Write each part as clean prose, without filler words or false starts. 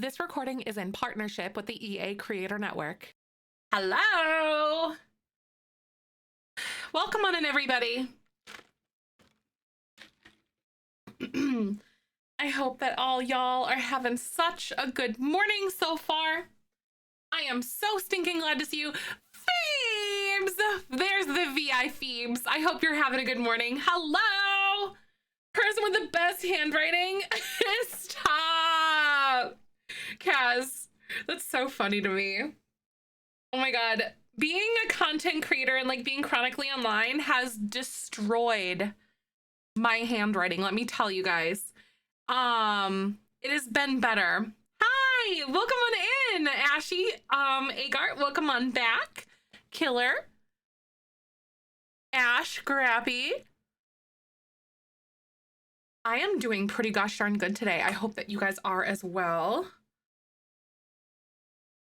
This recording is in partnership with the EA Creator Network. Hello! Welcome on in, everybody. I hope that all y'all are having such a good morning so far. I am so stinking glad to see you. Phoebes! There's the VI Phoebes. I hope you're having a good morning. Hello! Person with the best handwriting. Stop! Kaz, that's so funny to me. Oh my god. Being a content creator and like being chronically online has destroyed my handwriting, let me tell you guys. It has been better. Hi, welcome on in, Ashy. Agart, welcome on back. Killer. Ash, Grappy. I am doing pretty gosh darn good today. I hope that you guys are as well.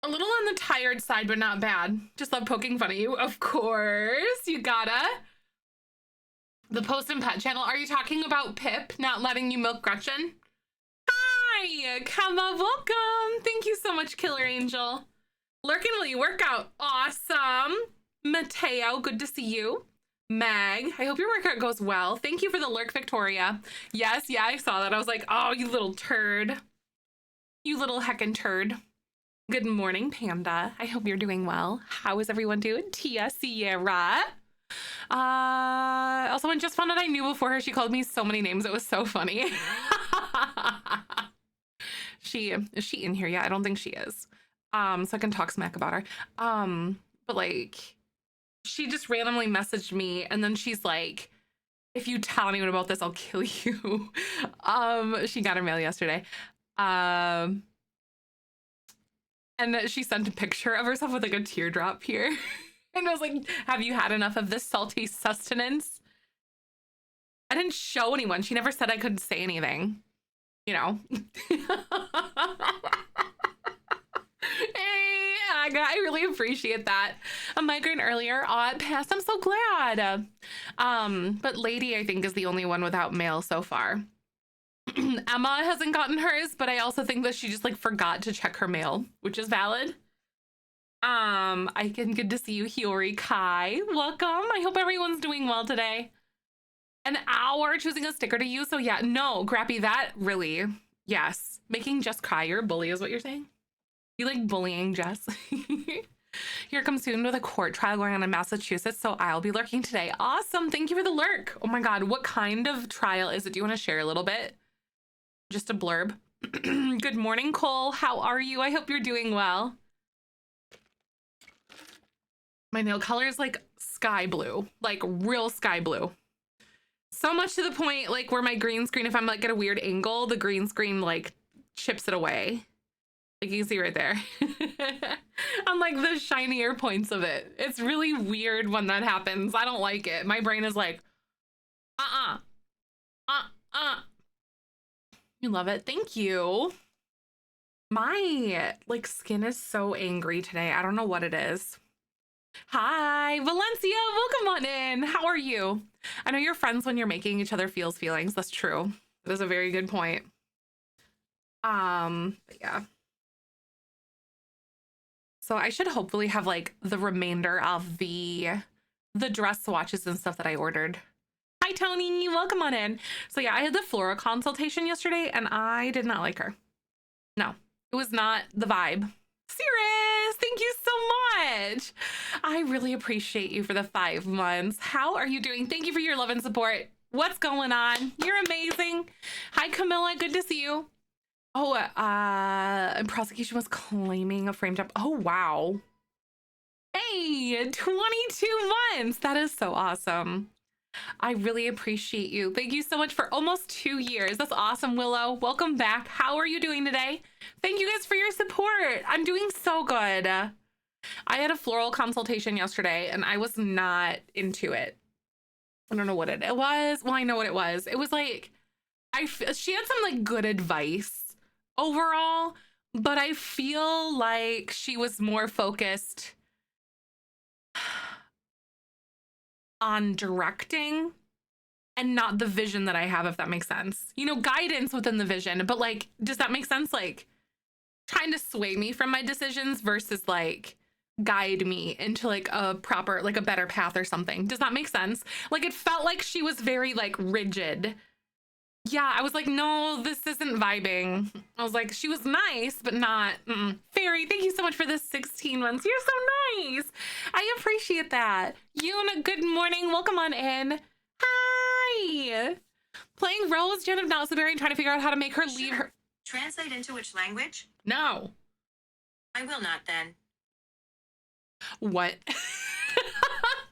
A little on the tired side, but not bad. Just love poking fun at you. Of course, you gotta. The Post and Pet channel. Are you talking about Pip not letting you milk Gretchen? Hi, Kama, welcome. Thank you so much, Killer Angel. Lurking while you work out. Awesome. Mateo, good to see you. Meg, I hope your workout goes well. Thank you for the lurk, Victoria. Yes, yeah, I saw that. I was like, oh, you little turd. You little heckin' turd. Good morning, Panda. I hope you're doing well. How is everyone doing? Tia Sierra. Also, when just found out I knew before her, she called me so many names. It was so funny. Is she in here yet? I don't think she is. So I can talk smack about her. But like, she just randomly messaged me and then she's like, if you tell anyone about this, I'll kill you. She got her mail yesterday. And she sent a picture of herself with like a teardrop here. And I was like, have you had enough of this salty sustenance? I didn't show anyone. She never said I couldn't say anything. You know. Hey, Aga, I really appreciate that. A migraine earlier. It passed. I'm so glad. But Lady, I think, is the only one without mail so far. Emma hasn't gotten hers, but I also think that she just like forgot to check her mail, which is valid. Good to see you, Hiyori Kai. Welcome. I hope everyone's doing well today. An hour choosing a sticker to use. So yeah, no, Grappy, that really, yes. Making Jess cry. You're a bully is what you're saying? You like bullying Jess? Here comes soon with a court trial going on in Massachusetts, so I'll be lurking today. Awesome. Thank you for the lurk. Oh my god, what kind of trial is it? Do you want to share a little bit? Just a blurb. Good morning, Cole. How are you? I hope you're doing well. My nail color is like sky blue, like real sky blue. So much to the point, like where my green screen, if I'm like at a weird angle, the green screen like chips it away. Like you can see right there. On like the shinier points of it. It's really weird when that happens. I don't like it. My brain is like, You love it. Thank you. My like skin is so angry today. I don't know what it is. Hi, Valencia. Welcome on in. How are you? I know you're friends when you're making each other feels feelings. That's true. That is a very good point. But yeah. So I should hopefully have like the remainder of the dress swatches and stuff that I ordered. Hi, Tony. Welcome on in. So yeah, I had the floral consultation yesterday and I did not like her. No, it was not the vibe. Cirrus, thank you so much. I really appreciate you for the 5 months. How are you doing? Thank you for your love and support. What's going on? You're amazing. Hi, Camilla. Good to see you. Oh, prosecution was claiming a frame job. Oh, wow. Hey, 22 months. That is so awesome. I really appreciate you. Thank you so much for almost 2 years. That's awesome, Willow. Welcome back. How are you doing today? Thank you guys for your support. I'm doing so good. I had a floral consultation yesterday and I was not into it. I don't know what it was. Well, I know what it was. It was like, she had some like good advice overall, but I feel like she was more focused on directing and not the vision that I have, if that makes sense. You know, guidance within the vision, but like, does that make sense? Like, trying to sway me from my decisions versus like guide me into like a proper, like a better path or something. Does that make sense? Like it felt like she was very like rigid. Yeah, I was like, no, this isn't vibing. I was like, she was nice, but not. Fairy, thank you so much for the 16 months. You're so nice. I appreciate that. Yoon, good morning. Welcome on in. Hi. Playing Rose, Jen of Nalsaberry, trying to figure out how to make her leave her. Translate into which language? No. I will not then. What?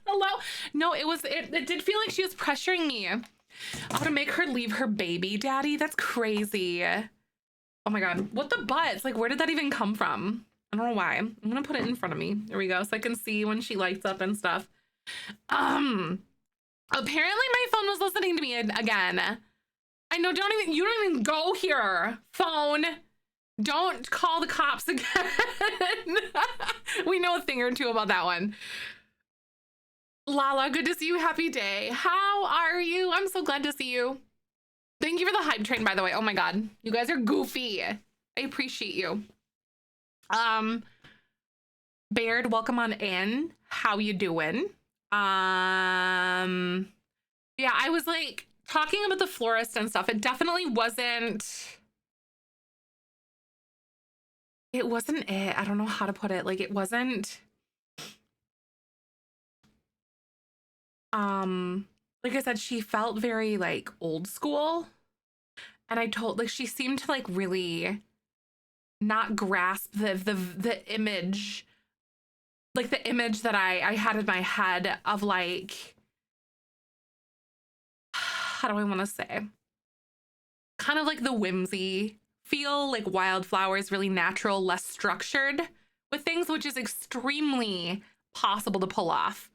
Hello? No, it did feel like she was pressuring me. How to make her leave her baby daddy? That's crazy. Oh my God. What the butts? Like, where did that even come from? I don't know why. I'm gonna put it in front of me. There we go. So I can see when she lights up and stuff. Apparently my phone was listening to me again. I know, you don't even go here. Phone. Don't call the cops again. We know a thing or two about that one. Lala, good to see you. Happy day. How are you? I'm so glad to see you. Thank you for the hype train, by the way. Oh my God. You guys are goofy. I appreciate you. Baird, welcome on in. How you doing? Yeah, I was like talking about the florist and stuff. It definitely wasn't. It wasn't it. I don't know how to put it. Like, it wasn't. Like I said, she felt very like old school. And I told, like, she seemed to like really not grasp the image, like the image that I had in my head of like, how do I want to say? Kind of like the whimsy feel, like wildflowers, really natural, less structured with things, which is extremely possible to pull off.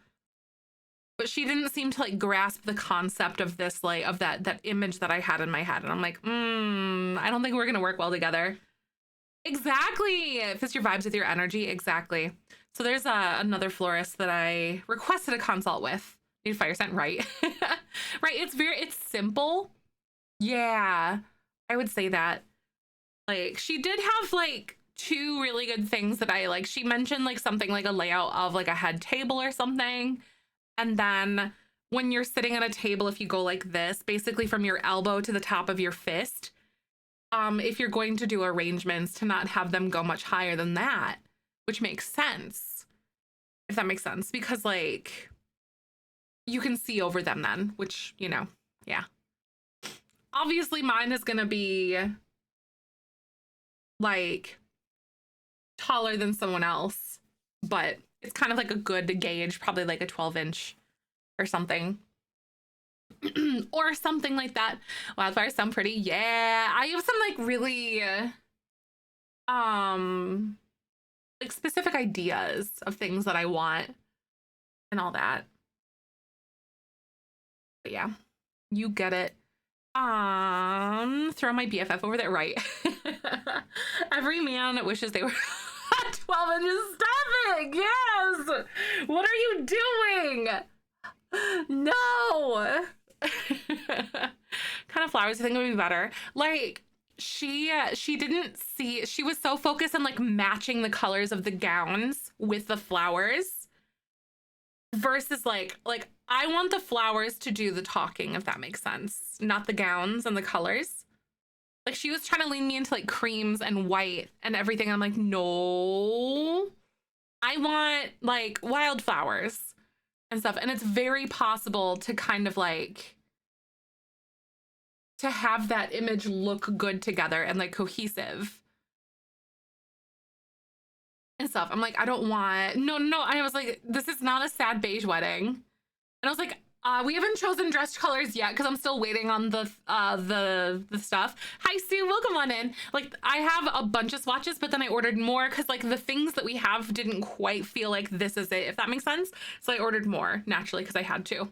But she didn't seem to like grasp the concept of this, like of that image that I had in my head. And I'm like, I don't think we're gonna work well together. Exactly. It fits your vibes with your energy. Exactly. So there's another florist that I requested a consult with. Need fire scent, right? Right. It's simple. Yeah, I would say that. Like, she did have like two really good things that I like. She mentioned like something like a layout of like a head table or something. And then when you're sitting at a table, if you go like this, basically from your elbow to the top of your fist, if you're going to do arrangements, to not have them go much higher than that, which makes sense, if that makes sense, because like you can see over them then, which, you know, yeah. Obviously mine is gonna be like taller than someone else, but it's kind of like a good gauge, probably like a 12-inch or something. Or something like that. Wildfires sound pretty. Yeah, I have some like really like specific ideas of things that I want and all that. But yeah, you get it. Throw my BFF over there, right? Every man wishes they were 12 inches. Stop it! Yes! What are you doing? No! Kind of flowers I think would be better. Like, she didn't see, she was so focused on like matching the colors of the gowns with the flowers versus like I want the flowers to do the talking, if that makes sense, not the gowns and the colors. Like, she was trying to lean me into like creams and white and everything. I'm like, no, I want like wildflowers and stuff. And it's very possible to kind of like to have that image look good together and like cohesive and stuff. I'm like, I don't want, no. I was like, this is not a sad beige wedding. And I was like, we haven't chosen dress colors yet because I'm still waiting on the stuff. Hi Sue, welcome on in. Like, I have a bunch of swatches, but then I ordered more because like the things that we have didn't quite feel like this is it, if that makes sense. So I ordered more naturally because I had to.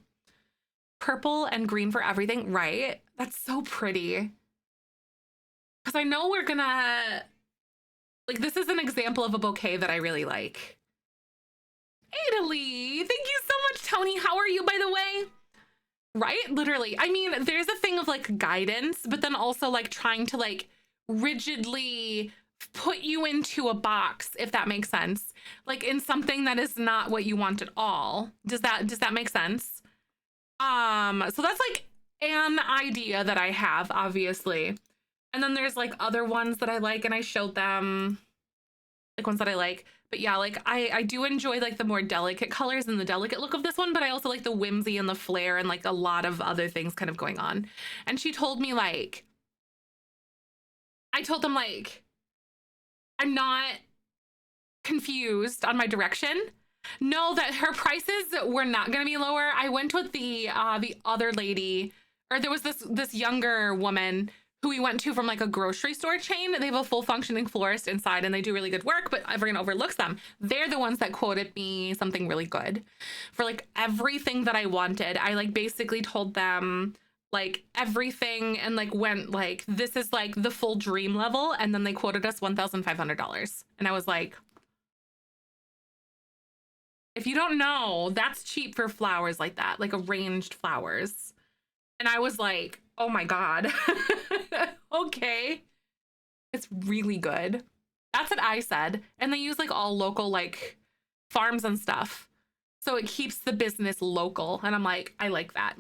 Purple and green for everything, right? That's so pretty. Because I know we're gonna, like, this is an example of a bouquet that I really like. Italy, thank you so much, Tony. How are you, by the way? Right? Literally. I mean, there's a thing of like guidance, but then also like trying to like rigidly put you into a box, if that makes sense, like in something that is not what you want at all. Does that make sense? So that's like an idea that I have, obviously. And then there's like other ones that I like, and I showed them like ones that I like. But yeah, like I do enjoy like the more delicate colors and the delicate look of this one, but I also like the whimsy and the flair and like a lot of other things kind of going on. And she told me like, I told them like, I'm not confused on my direction. No, that her prices were not going to be lower. I went with the other lady, or there was this younger woman who we went to from like a grocery store chain. They have a full functioning florist inside and they do really good work, but everyone overlooks them. They're the ones that quoted me something really good for like everything that I wanted. I like basically told them like everything and like went like, this is like the full dream level. And then they quoted us $1,500. And I was like, if you don't know, that's cheap for flowers like that, like arranged flowers. And I was like, oh my God. Okay. It's really good. That's what I said. And they use like all local like farms and stuff. So it keeps the business local. And I'm like, I like that.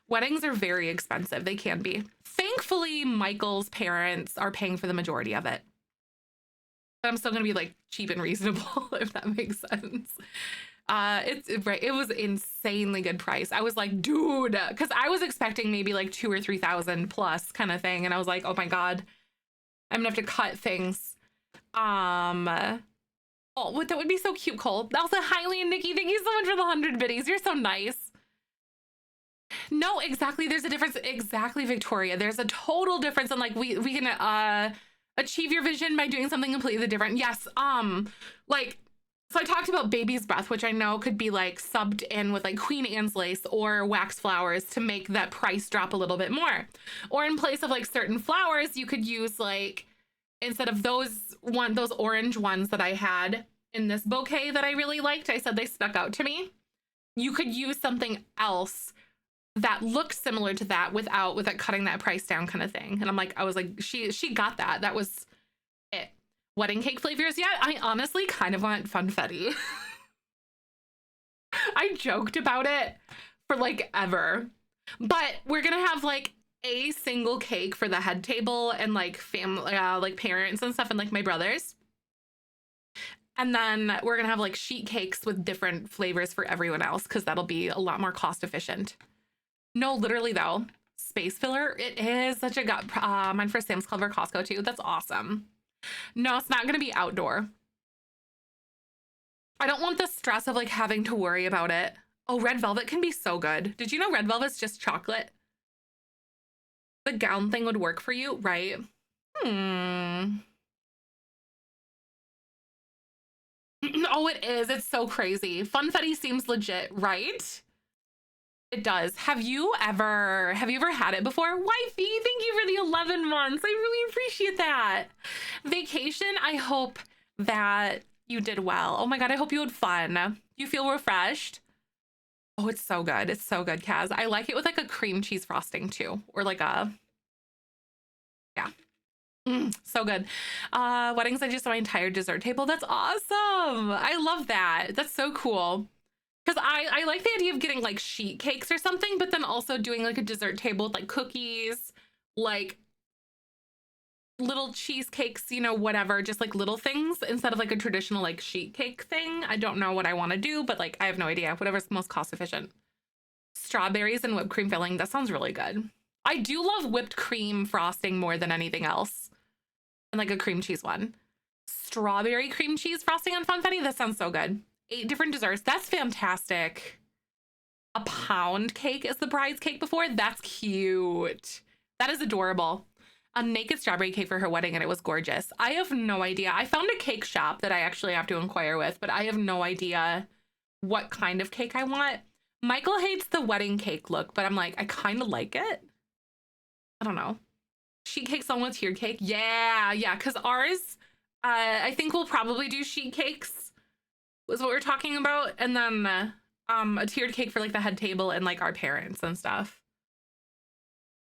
Weddings are very expensive. They can be. Thankfully, Michael's parents are paying for the majority of it. But I'm still gonna be like cheap and reasonable, if that makes sense. It's right. It was insanely good price. I was like, dude, because I was expecting maybe like 2,000 or 3,000 plus kind of thing, and I was like, oh my God, I'm gonna have to cut things. Oh, that would be so cute, Cole. Also, Hailey and Nikki, thank you so much for the 100 biddies. You're so nice. No, exactly. There's a difference. Exactly, Victoria. There's a total difference, and like we can achieve your vision by doing something completely different. Yes. Like. So I talked about baby's breath, which I know could be like subbed in with like Queen Anne's lace or wax flowers to make that price drop a little bit more. Or in place of like certain flowers, you could use like, instead of those orange ones that I had in this bouquet that I really liked, I said they stuck out to me. You could use something else that looks similar to that without cutting that price down kind of thing. And I was like, she got that. That was it. Wedding cake flavors? Yeah, I honestly kind of want funfetti. I joked about it for like ever. But we're gonna have like a single cake for the head table and like family, like parents and stuff, and like my brothers. And then we're gonna have like sheet cakes with different flavors for everyone else, because that'll be a lot more cost efficient. No, literally though, space filler, it is such a mine for Sam's Club or Costco too. That's awesome. No, it's not gonna be outdoor. I don't want the stress of like having to worry about it. Oh, red velvet can be so good. Did you know red velvet's just chocolate? The gown thing would work for you, right? Oh, it is. It's so crazy. Funfetti seems legit, right? It does. Have you ever had it before? Wifey, thank you for the 11 months. I really appreciate that. Vacation, I hope that you did well. Oh my God, I hope you had fun. You feel refreshed? Oh, it's so good. It's so good, Kaz. I like it with like a cream cheese frosting too. Or like a, yeah. So good. Weddings, I just saw my entire dessert table. That's awesome. I love that. That's so cool. Because I like the idea of getting like sheet cakes or something, but then also doing like a dessert table with like cookies, like little cheesecakes, you know, whatever, just like little things instead of like a traditional like sheet cake thing. I don't know what I want to do, but like I have no idea. Whatever's most cost efficient. Strawberries and whipped cream filling. That sounds really good. I do love whipped cream frosting more than anything else. And like a cream cheese one. Strawberry cream cheese frosting on funfetti. That sounds so good. 8 different desserts. That's fantastic. A pound cake is the bride's cake before. That's cute. That is adorable. A naked strawberry cake for her wedding, and it was gorgeous. I have no idea. I found a cake shop that I actually have to inquire with, but I have no idea what kind of cake I want. Michael hates the wedding cake look, but I'm like, I kind of like it. I don't know. Sheet cake's on with tiered cake. Yeah, because ours, I think we'll probably do sheet cakes was what we're talking about, and then a tiered cake for like the head table and like our parents and stuff.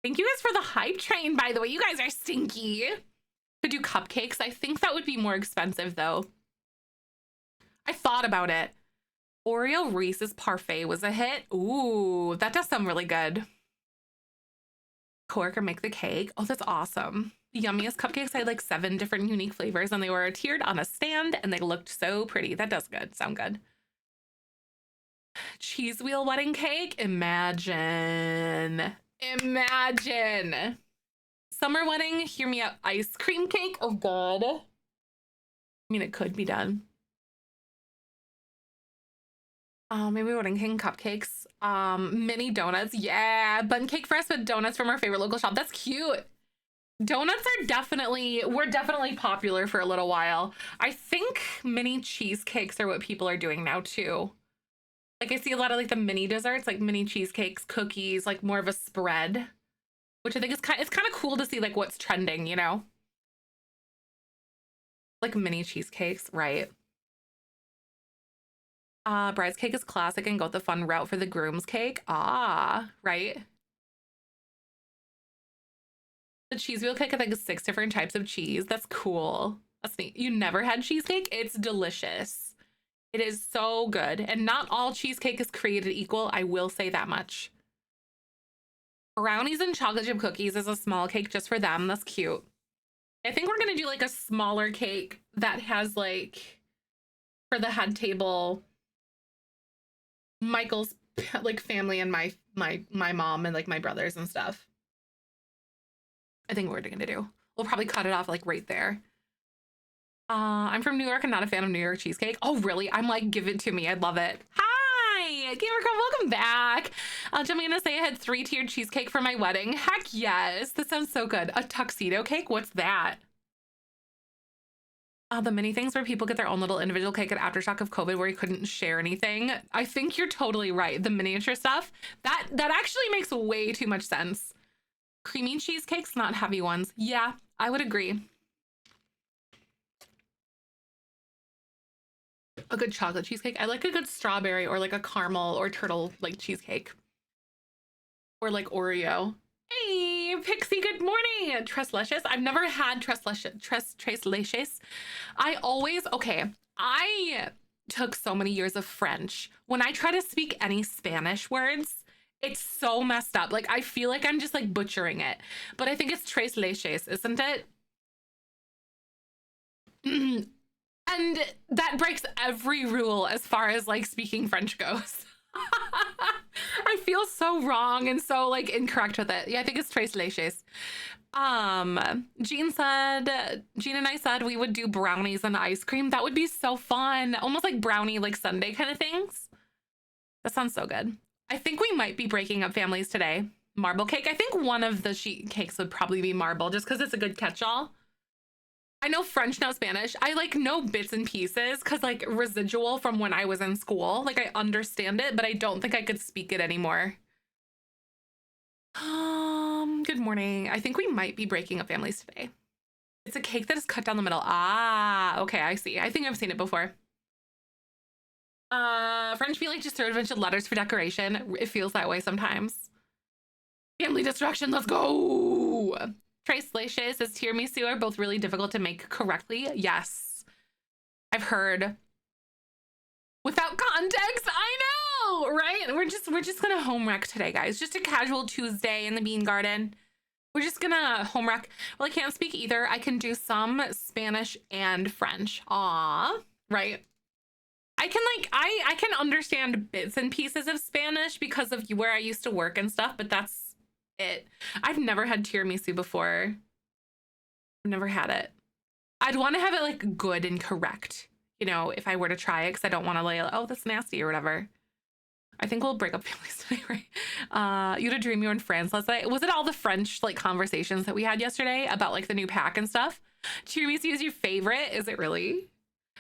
Thank you guys for the hype train, by the way. You guys are stinky. Could do cupcakes. I think that would be more expensive though. I thought about it. Oreo Reese's Parfait was a hit. Ooh, that does sound really good. Coworker make the cake. Oh, that's awesome. The yummiest cupcakes. I had like 7 different unique flavors and they were tiered on a stand and they looked so pretty. That does good. Sound good. Cheese wheel wedding cake. Imagine. Imagine. Summer wedding. Hear me out. Ice cream cake. Oh, God. I mean, it could be done. Maybe wedding cake and cupcakes. Mini donuts. Yeah. Bun cake for us with donuts from our favorite local shop. That's cute. Donuts are were definitely popular for a little while. I think mini cheesecakes are what people are doing now too. Like I see a lot of like the mini desserts, like mini cheesecakes, cookies, like more of a spread, which I think is it's kind of cool to see like what's trending, you know? Like mini cheesecakes, right? Bride's cake is classic and got the fun route for the groom's cake. Ah, right. The cheese wheel cake, I think, is 6 different types of cheese. That's cool. That's neat. You never had cheesecake? It's delicious. It is so good. And not all cheesecake is created equal. I will say that much. Brownies and chocolate chip cookies is a small cake just for them. That's cute. I think we're going to do like a smaller cake that has like, for the head table, Michael's like family and my mom and like my brothers and stuff. I think what we're gonna do. We'll probably cut it off like right there. I'm from New York and not a fan of New York cheesecake. Oh, really? I'm like, give it to me. I love it. Hi, Gamer Girl, welcome back. I'm gonna say I had 3-tiered cheesecake for my wedding. Heck yes, this sounds so good. A tuxedo cake? What's that? The mini things where people get their own little individual cake at aftershock of COVID where you couldn't share anything. I think you're totally right. The miniature stuff, that actually makes way too much sense. Creamy cheesecakes, not heavy ones. Yeah, I would agree. A good chocolate cheesecake. I like a good strawberry or like a caramel or turtle like cheesecake. Or like Oreo. Hey, Pixie, good morning. Tres Leches. I've never had Tres Leches. I took so many years of French. When I try to speak any Spanish words, it's so messed up. Like, I feel like I'm just like butchering it. But I think it's Tres Leches, isn't it? And that breaks every rule as far as like speaking French goes. I feel so wrong and so like incorrect with it. Yeah, I think it's Tres Leches. Jean and I said we would do brownies and ice cream. That would be so fun. Almost like brownie, like sundae kind of things. That sounds so good. I think we might be breaking up families today. Marble cake. I think one of the sheet cakes would probably be marble just because it's a good catch-all. I know French, now Spanish. I like know bits and pieces because like residual from when I was in school. Like I understand it, but I don't think I could speak it anymore. Good morning. I think we might be breaking up families today. It's a cake that is cut down the middle. Ah, okay, I see. I think I've seen it before. French feel like just throw a bunch of letters for decoration. It feels that way sometimes. Family destruction, let's go. Tres Leches as tiramisu are both really difficult to make correctly. Yes, I've heard. Without context, I know, right? We're just gonna home wreck today, guys. Just a casual Tuesday in the bean garden. We're just gonna home wreck. Well, I can't speak either. I can do some Spanish and French. Aw, right? I can like I can understand bits and pieces of Spanish because of where I used to work and stuff, but that's it. I've never had tiramisu before. I've never had it. I'd want to have it like good and correct, you know, if I were to try it, because I don't want to like, oh, that's nasty or whatever. I think we'll break up families today, right? You had a dream you were in France last night. Was it all the French like conversations that we had yesterday about like the new pack and stuff? Tiramisu is your favorite? Is it really?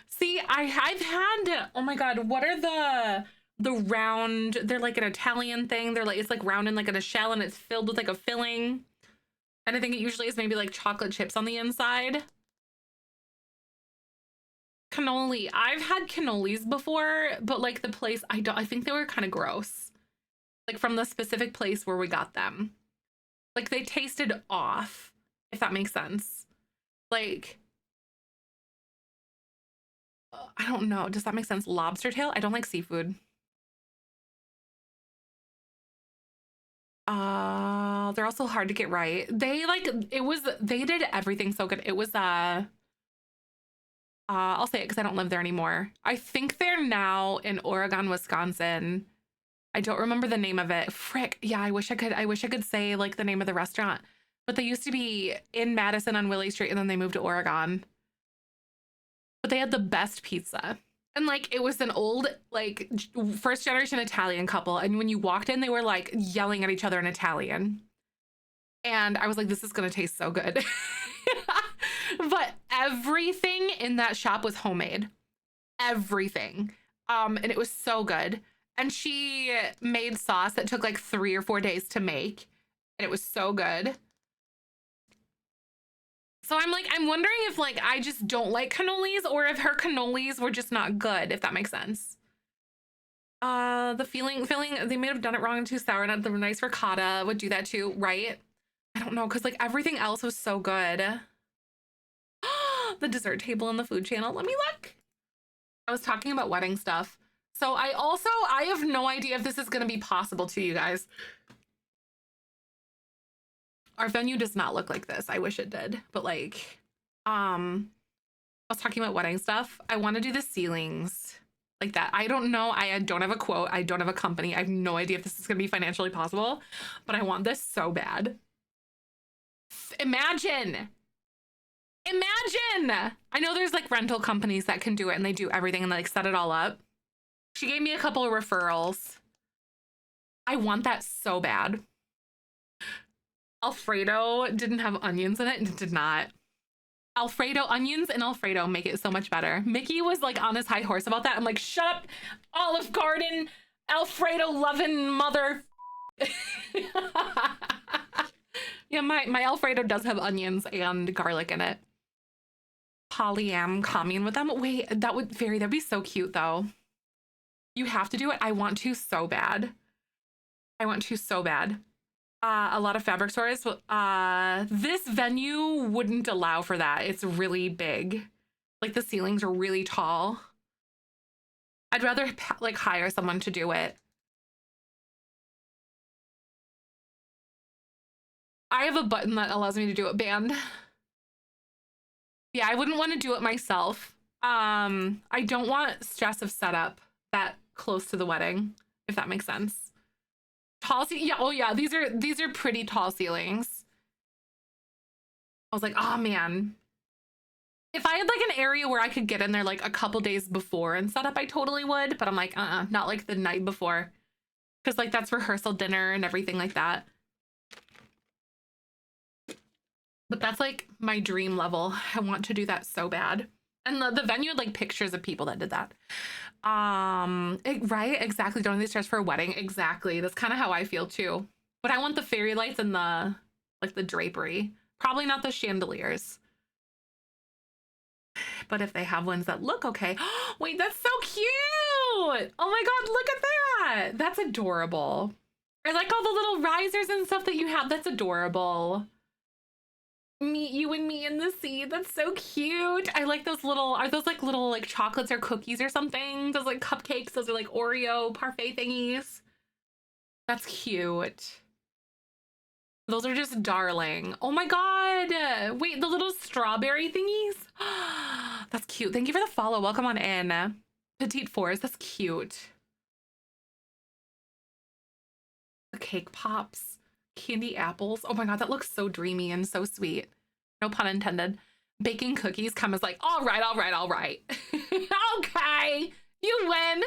See, I've had, oh my God, what are the round, they're like an Italian thing. They're like, it's like round and like in a shell and it's filled with like a filling. And I think it usually is maybe like chocolate chips on the inside. Cannoli. I've had cannolis before, but like the place, I think they were kind of gross. Like from the specific place where we got them. Like they tasted off, if that makes sense. Like, I don't know. Does that make sense? Lobster tail? I don't like seafood. They're also hard to get right. They did everything so good. It was I'll say it because I don't live there anymore. I think they're now in Oregon, Wisconsin. I don't remember the name of it. Frick. Yeah, I wish I could say like the name of the restaurant. But they used to be in Madison on Willie Street and then they moved to Oregon. But they had the best pizza. And like it was an old like first generation Italian couple, and when you walked in they were like yelling at each other in Italian. And I was like, this is gonna taste so good. But everything in that shop was homemade. Everything. And it was so good. And she made sauce that took like 3 or 4 days to make. And it was so good. So I'm wondering if like I just don't like cannolis or if her cannolis were just not good, if that makes sense. The filling, they may have done it wrong and too sour. Not the nice ricotta would do that too, right? I don't know, because like everything else was so good. The dessert table and the food channel. Let me look. I was talking about wedding stuff. So I have no idea if this is going to be possible to you guys. Our venue does not look like this. I wish it did. But like, I was talking about wedding stuff. I want to do the ceilings like that. I don't know. I don't have a quote. I don't have a company. I have no idea if this is going to be financially possible, but I want this so bad. Imagine. I know there's like rental companies that can do it and they do everything and they like set it all up. She gave me a couple of referrals. I want that so bad. Alfredo didn't have onions in it. It did not. Alfredo, onions and Alfredo make it so much better. Mickey was like on his high horse about that. I'm like, shut up, Olive Garden, Alfredo loving mother. Yeah, my Alfredo does have onions and garlic in it. Polyam commune with them. Wait, that'd be so cute though. You have to do it. I want to so bad. A lot of fabric stores. This venue wouldn't allow for that. It's really big. Like the ceilings are really tall. I'd rather like hire someone to do it. I have a button that allows me to do it, band. Yeah, I wouldn't want to do it myself. I don't want stress of setup that close to the wedding, if that makes sense. Tall yeah, oh yeah, these are pretty tall ceilings. I was like, oh man. If I had like an area where I could get in there like a couple days before and set up, I totally would. But I'm like, not like the night before. Because like that's rehearsal dinner and everything like that. But that's like my dream level. I want to do that so bad. And the venue had like pictures of people that did that. Right, exactly. Don't need stress for a wedding. Exactly. That's kind of how I feel too. But I want the fairy lights and the like the drapery. Probably not the chandeliers. But if they have ones that look okay. Wait, that's so cute. Oh my God, look at that. That's adorable. I like all the little risers and stuff that you have. That's adorable. You and me in the sea. That's so cute. I like those little, are those like little like chocolates or cookies or something? Those like cupcakes, those are like Oreo parfait thingies. That's cute. Those are just darling. Oh my God. Wait, the little strawberry thingies? That's cute. Thank you for the follow. Welcome on in. Petite Fours, that's cute. The cake pops. Candy apples. Oh my God, that looks so dreamy and so sweet. No pun intended. Baking cookies come as like, all right. Okay, you win.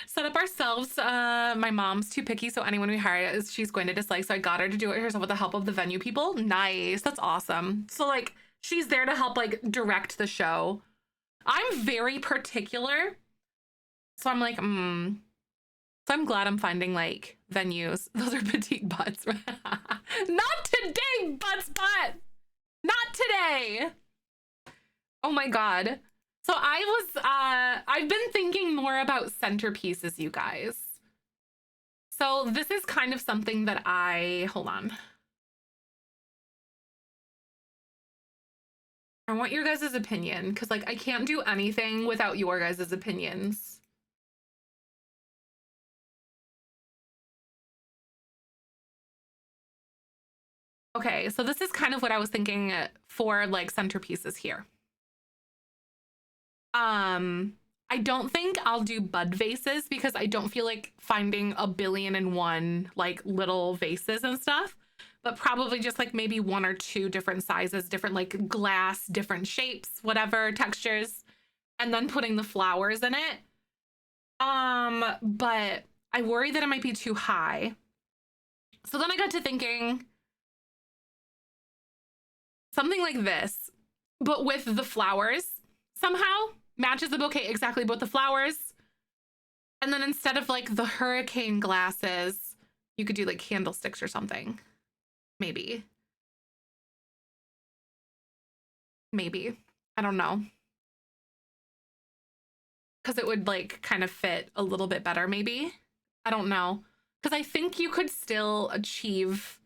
Set up ourselves. My mom's too picky, so anyone we hire she's going to dislike. So I got her to do it herself with the help of the venue people. Nice, that's awesome. So like she's there to help like direct the show. I'm very particular. So I'm like, So I'm glad I'm finding like venues. Those are petite butts. Not today, butts butt. Not today. Oh my God. So I've been thinking more about centerpieces, you guys. So this is kind of something that hold on. I want your guys' opinion because like I can't do anything without your guys' opinions. Okay, so this is kind of what I was thinking for like centerpieces here. I don't think I'll do bud vases because I don't feel like finding a billion and one like little vases and stuff, but probably just like maybe one or two different sizes, different like glass, different shapes, whatever textures, and then putting the flowers in it. But I worry that it might be too high. So then I got to thinking something like this, but with the flowers somehow matches the bouquet exactly, but the flowers. And then instead of like the hurricane glasses, you could do like candlesticks or something. Maybe. Maybe. I don't know. Because it would like kind of fit a little bit better, maybe. I don't know. Because I think you could still achieve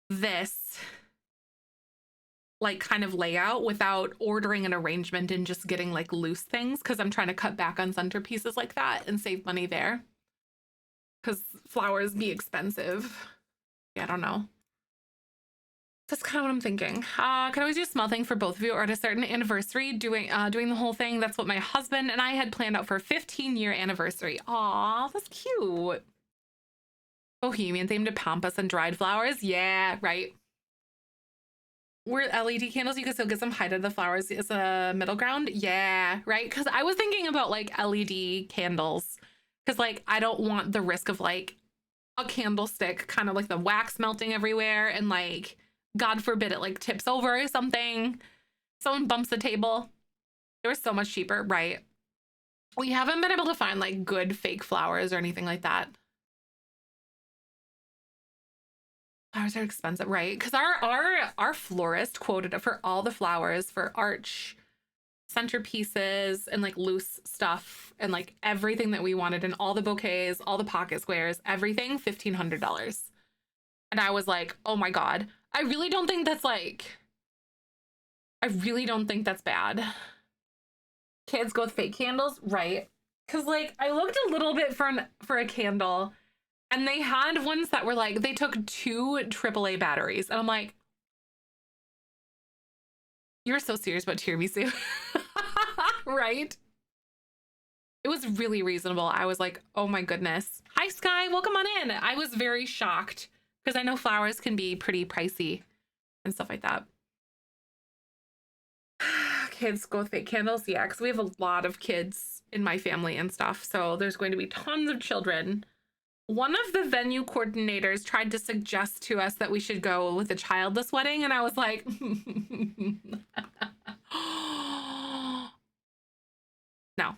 this like kind of layout without ordering an arrangement and just getting like loose things, because I'm trying to cut back on centerpieces like that and save money there. Because flowers be expensive. Yeah, I don't know. That's kind of what I'm thinking. Can I always do a small thing for both of you or at a certain anniversary doing the whole thing? That's what my husband and I had planned out for a 15-year anniversary. Aw, that's cute. Bohemian themed to pampas and dried flowers. Yeah, right. Were LED candles, you could still get some height of the flowers as a middle ground. Yeah, right. Because I was thinking about like LED candles because like I don't want the risk of like a candlestick kind of like the wax melting everywhere and like God forbid it like tips over or something. Someone bumps the table. They were so much cheaper, right? We haven't been able to find like good fake flowers or anything like that. Flowers are expensive, right? Because our florist quoted it for all the flowers for arch centerpieces and like loose stuff and like everything that we wanted and all the bouquets, all the pocket squares, everything, $1,500. And I was like, oh my God, I really don't think that's bad. Kids go with fake candles, right? Because like I looked a little bit for a candle and they had ones that were like, they took 2 AAA batteries. And I'm like, you're so serious about tiramisu. Right? It was really reasonable. I was like, oh my goodness. Hi, Sky. Welcome on in. I was very shocked because I know flowers can be pretty pricey and stuff like that. Kids go with fake candles. Yeah, because we have a lot of kids in my family and stuff. So there's going to be tons of children. One of the venue coordinators tried to suggest to us that we should go with a childless wedding. And I was like, no.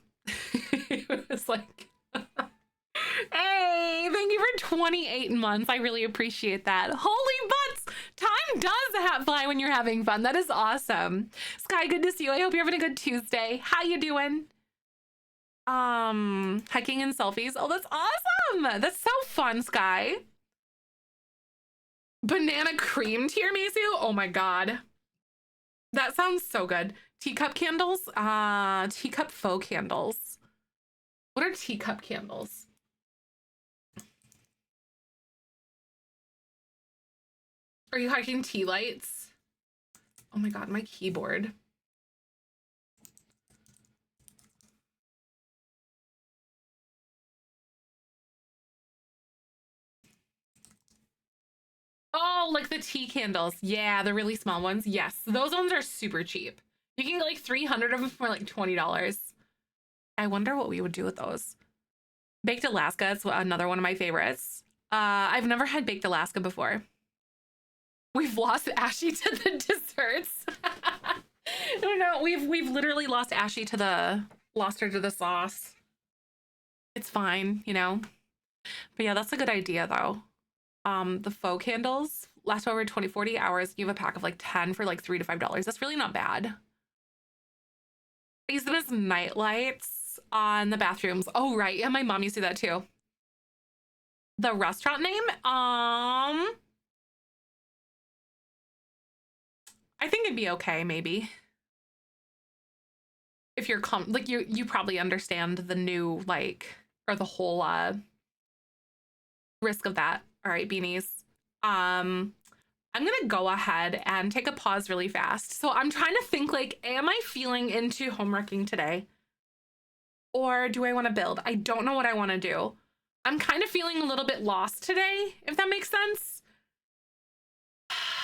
It was like, hey, thank you for 28 months. I really appreciate that. Holy butts! Time does fly when you're having fun. That is awesome. Sky, good to see you. I hope you're having a good Tuesday. How you doing? Hiking and selfies. Oh, that's awesome. That's so fun, Sky. Banana cream tiramisu. Oh my God. That sounds so good. Teacup candles. Teacup faux candles. What are teacup candles? Are you hiking tea lights? Oh my God, my keyboard. Oh, like the tea candles. Yeah, the really small ones. Yes, those ones are super cheap. You can get like 300 of them for like $20. I wonder what we would do with those. Baked Alaska is another one of my favorites. I've never had Baked Alaska before. We've lost Ashy to the desserts. No, we've literally lost Ashy to lost her to the sauce. It's fine, you know. But yeah, that's a good idea though. The faux candles last over 40 hours. You have a pack of like 10 for like $3 to $5. That's really not bad. I use them as night lights on the bathrooms. Oh, right. Yeah, my mom used to do that too. The restaurant name? I think it'd be okay, maybe. if you're like you probably understand the new like or the whole risk of that. All right, beanies. I'm gonna go ahead and take a pause really fast. So I'm trying to think like, am I feeling into home wrecking today? Or do I want to build? I don't know what I want to do. I'm kind of feeling a little bit lost today, if that makes sense.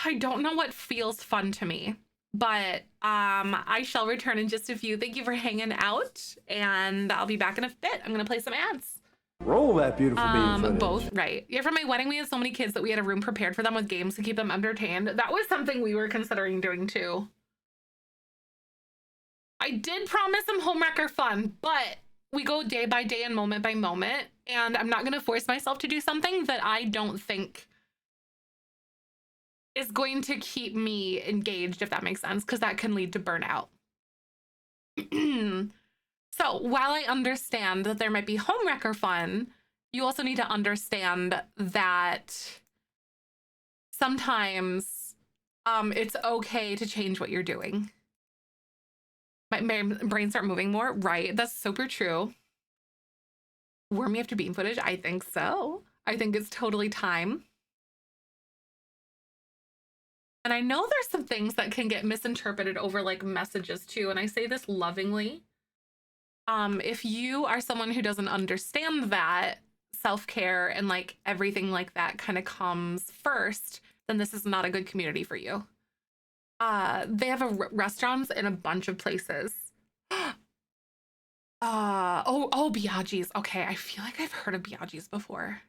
I don't know what feels fun to me, but I shall return in just a few. Thank you for hanging out, and I'll be back in a bit. I'm gonna play some ads. Roll that beautiful bean footage. Both, right. Yeah, for my wedding, we had so many kids that we had a room prepared for them with games to keep them entertained. That was something we were considering doing too. I did promise some homewrecker fun, but we go day by day and moment by moment, and I'm not going to force myself to do something that I don't think is going to keep me engaged, if that makes sense, because that can lead to burnout. So while I understand that there might be homewrecker fun, you also need to understand that sometimes it's okay to change what you're doing. My brain start moving more. Right. That's super true. Warm me after bean footage? I think so. I think it's totally time. And I know there's some things that can get misinterpreted over like messages too. And I say this lovingly. If you are someone who doesn't understand that self-care and like everything like that kind of comes first, then this is not a good community for you. They have restaurants in a bunch of places. Biaggi's. Okay, I feel like I've heard of Biaggi's before.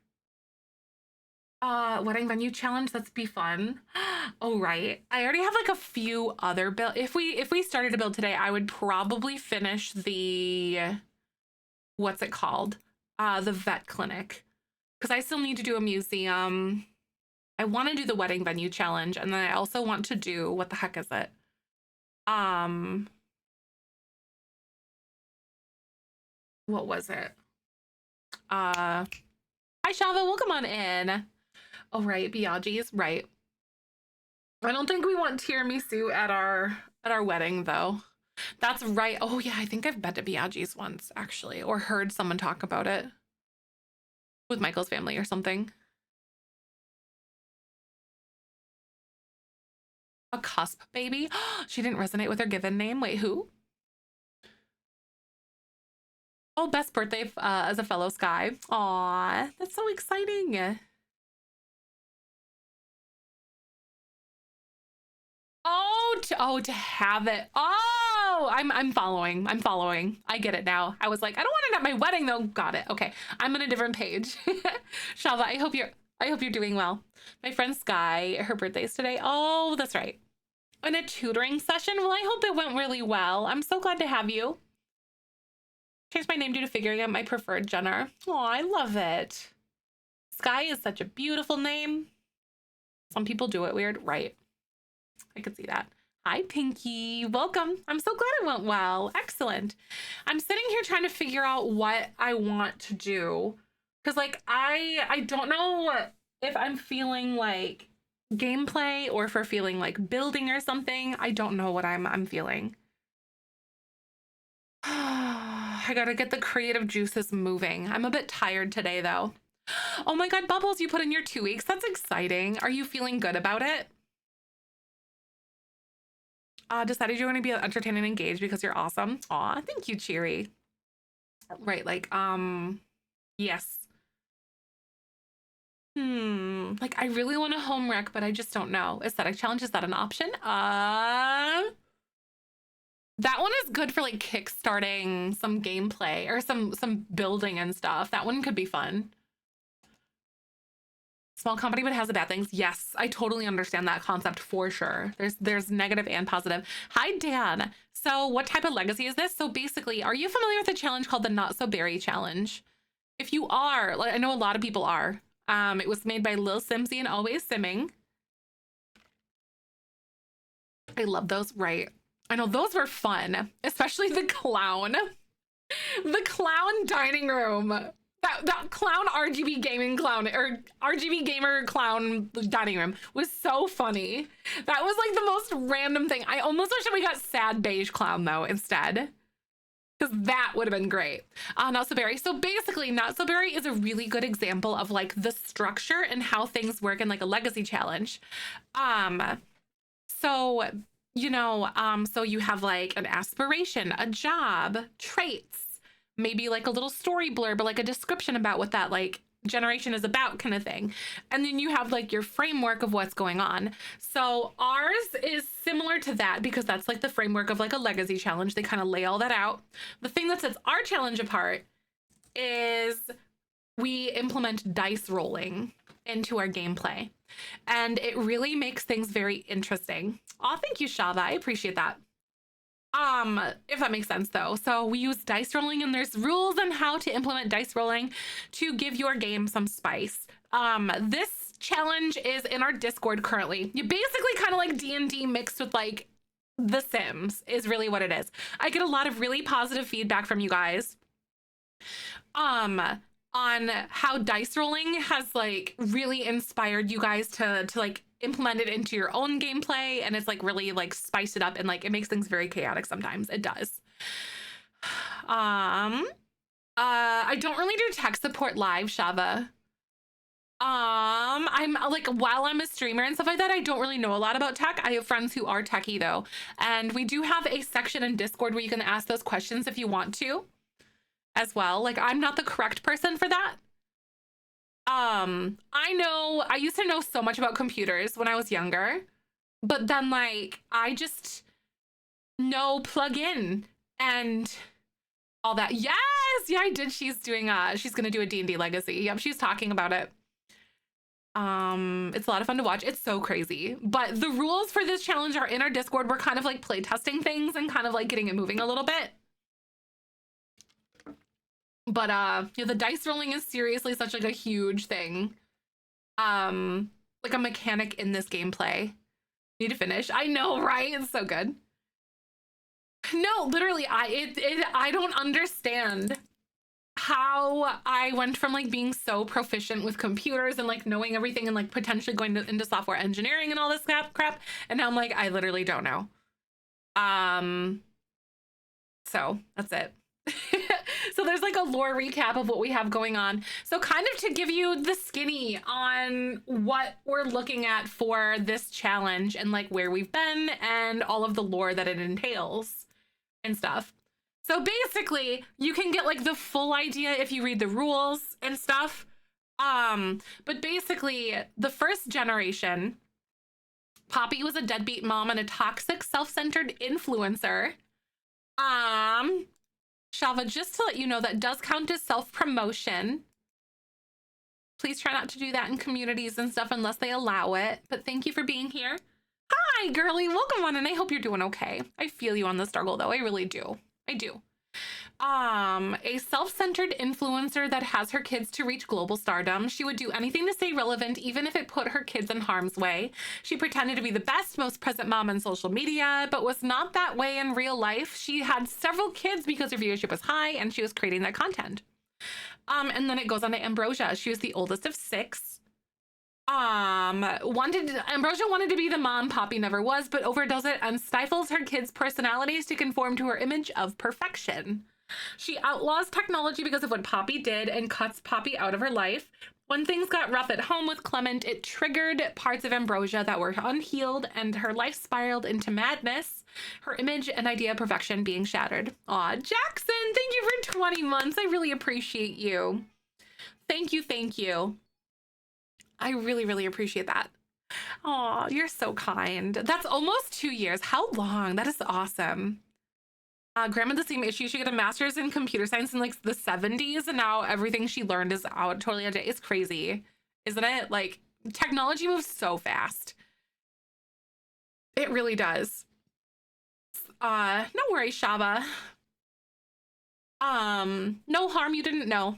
Wedding venue challenge, that's be fun. Oh, right. I already have like a few other build. If we started to build today, I would probably finish the, what's it called? The vet clinic. Because I still need to do a museum. I want to do the wedding venue challenge, and then I also want to do, what the heck is it? What was it? Hi Shava, welcome on in. Oh right, Biaggi's, right. I don't think we want tiramisu at our wedding though. That's right. Oh yeah, I think I've been to Biaggi's once actually, or heard someone talk about it with Michael's family or something. A cusp baby. She didn't resonate with her given name. Wait, who? Oh, best birthday as a fellow Sky. Aw, that's so exciting. To have it. Oh, I'm following. I get it now. I was like, I don't want it at my wedding though. Got it. Okay, I'm on a different page. Shalva, I hope you're doing well. My friend Sky, her birthday's today. Oh, that's right. In a tutoring session. Well, I hope it went really well. I'm so glad to have you. Changed my name due to figuring out my preferred gender. Oh, I love it. Sky is such a beautiful name. Some people do it weird, right? I could see that. Hi, Pinky. Welcome. I'm so glad it went well. Excellent. I'm sitting here trying to figure out what I want to do. Because, like, I don't know if I'm feeling like gameplay or if we're feeling like building or something. I don't know what I'm feeling. I gotta get the creative juices moving. I'm a bit tired today, though. Oh my God, Bubbles, you put in your 2 weeks. That's exciting. Are you feeling good about it? Decided you're going to be entertained and engaged because you're awesome. Aw, thank you, Cheery. Right, like, yes. Like, I really want a home wreck, but I just don't know. Aesthetic challenge, is that an option? That one is good for, like, kickstarting some gameplay or some building and stuff. That one could be fun. Small company, but has the bad things. Yes, I totally understand that concept for sure. There's negative and positive. Hi, Dan. So what type of legacy is this? So basically, are you familiar with a challenge called the Not So Berry Challenge? If you are, like, I know a lot of people are. It was made by Lil Simsy and Always Simming. I love those, right? I know those were fun, especially the clown. The clown dining room. That clown RGB gaming clown or RGB gamer clown dining room was so funny. That was like the most random thing. I almost wish that we got sad beige clown though instead. because that would have been great. Not so berry. So basically, not so berry is a really good example of like the structure and how things work in like a legacy challenge. So so you have like an aspiration, a job, traits, maybe like a little story blurb, or like a description about what that like generation is about kind of thing. And then you have like your framework of what's going on. So ours is similar to that because that's like the framework of like a legacy challenge. They kind of lay all that out. The thing that sets our challenge apart is we implement dice rolling into our gameplay. And it really makes things very interesting. Oh, thank you, Shava. I appreciate that. If that makes sense though. So we use dice rolling, and there's rules on how to implement dice rolling to give your game some spice. This challenge is in our Discord currently. You basically kind of like D&D mixed with like The Sims is really what it is. I get a lot of really positive feedback from you guys. On how dice rolling has like really inspired you guys to like implement it into your own gameplay, and it's like really like spiced it up, and like it makes things very chaotic sometimes. It does. I don't really do tech support live, Shava. I'm like, while I'm a streamer and stuff like that, I don't really know a lot about tech. I have friends who are techie though, and we do have a section in Discord where you can ask those questions if you want to as well. Like, I'm not the correct person for that. I used to know so much about computers when I was younger, but then like I just know plug in and all that. Yes, yeah, I did. She's gonna do a D&D legacy. Yep, she's talking about it. It's a lot of fun to watch. It's so crazy. But the rules for this challenge are in our Discord. We're kind of like play testing things and kind of like getting it moving a little bit. But the dice rolling is seriously such like a huge thing. Like a mechanic in this gameplay. Need to finish. I know, right? It's so good. No, literally, I don't understand how I went from like being so proficient with computers and like knowing everything and like potentially going into software engineering and all this crap, and now I'm like, I literally don't know. So that's it. So there's like a lore recap of what we have going on. So kind of to give you the skinny on what we're looking at for this challenge and like where we've been and all of the lore that it entails and stuff. So basically you can get like the full idea if you read the rules and stuff. But basically the first generation, Poppy was a deadbeat mom and a toxic, self-centered influencer. Shalva, just to let you know, that does count as self-promotion. Please try not to do that in communities and stuff unless they allow it. But thank you for being here. Hi, girly. Welcome on, and I hope you're doing okay. I feel you on the struggle, though. I really do. I do. A self-centered influencer that has her kids to reach global stardom. She would do anything to stay relevant, even if it put her kids in harm's way. She pretended to be the best, most present mom on social media, but was not that way in real life. She had several kids because her viewership was high, and she was creating that content. And then it goes on to Ambrosia. She was the oldest of 6. Ambrosia wanted to be the mom Poppy never was, but overdoes it and stifles her kids' personalities to conform to her image of perfection. She outlaws technology because of what Poppy did and cuts Poppy out of her life. When things got rough at home with Clement, it triggered parts of Ambrosia that were unhealed, and her life spiraled into madness, her image and idea of perfection being shattered. Aw, Jackson, thank you for 20 months. I really appreciate you. Thank you, thank you. I really, really appreciate that. Aw, you're so kind. That's almost 2 years. How long? That is awesome. Grandma had the same issue. She got a master's in computer science in like the 70s, and now everything she learned is out totally out of date. It's crazy, isn't it? Like, technology moves so fast. It really does. No worries, Shaba. No harm you didn't know.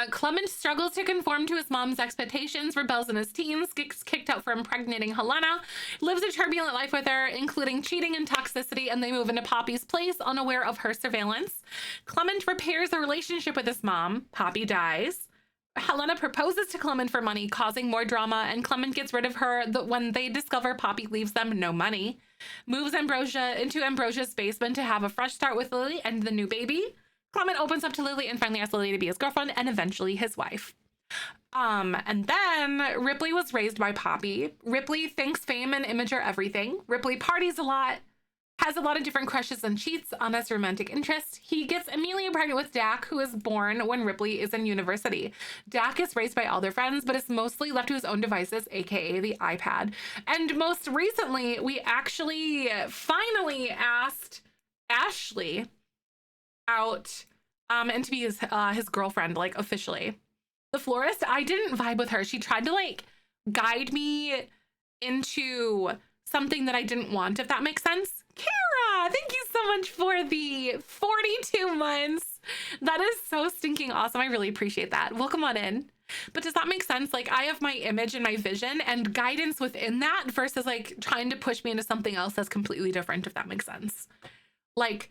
Clement struggles to conform to his mom's expectations, rebels in his teens, gets kicked out for impregnating Helena, lives a turbulent life with her, including cheating and toxicity, and they move into Poppy's place, unaware of her surveillance. Clement repairs a relationship with his mom. Poppy dies. Helena proposes to Clement for money, causing more drama, and Clement gets rid of her when they discover Poppy leaves them no money. Moves Ambrosia into Ambrosia's basement to have a fresh start with Lily and the new baby. Clement opens up to Lily and finally asks Lily to be his girlfriend and eventually his wife. And then Ripley was raised by Poppy. Ripley thinks fame and image are everything. Ripley parties a lot, has a lot of different crushes and cheats on his romantic interests. He gets Amelia pregnant with Dak, who is born when Ripley is in university. Dak is raised by all their friends, but is mostly left to his own devices, aka the iPad. And most recently, we actually finally asked Ashley out and to be his girlfriend, like officially. The florist, I didn't vibe with her. She tried to like guide me into something that I didn't want, if that makes sense. Kara, thank you so much for the 42 months. That is so stinking awesome. I really appreciate that. Welcome on in. But does that make sense? Like I have my image and my vision and guidance within that versus like trying to push me into something else that's completely different, if that makes sense. Like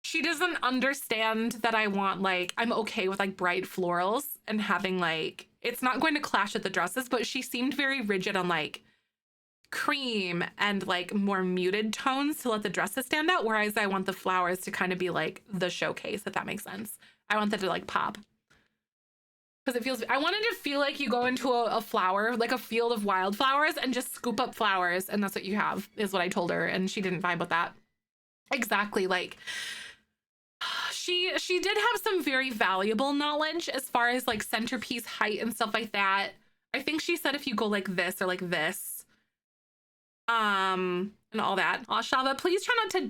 she doesn't understand that I want like, I'm okay with like bright florals and having like, it's not going to clash with the dresses, but she seemed very rigid on like cream and like more muted tones to let the dresses stand out. Whereas I want the flowers to kind of be like the showcase, if that makes sense. I want that to like pop. Because it feels, I wanted to feel like you go into a flower, like a field of wildflowers and just scoop up flowers. And that's what you have, is what I told her. And she didn't vibe with that. Exactly. Like, she did have some very valuable knowledge as far as like centerpiece height and stuff like that. I think she said if you go like this or like this, and all that. Aw, Shava, please try not to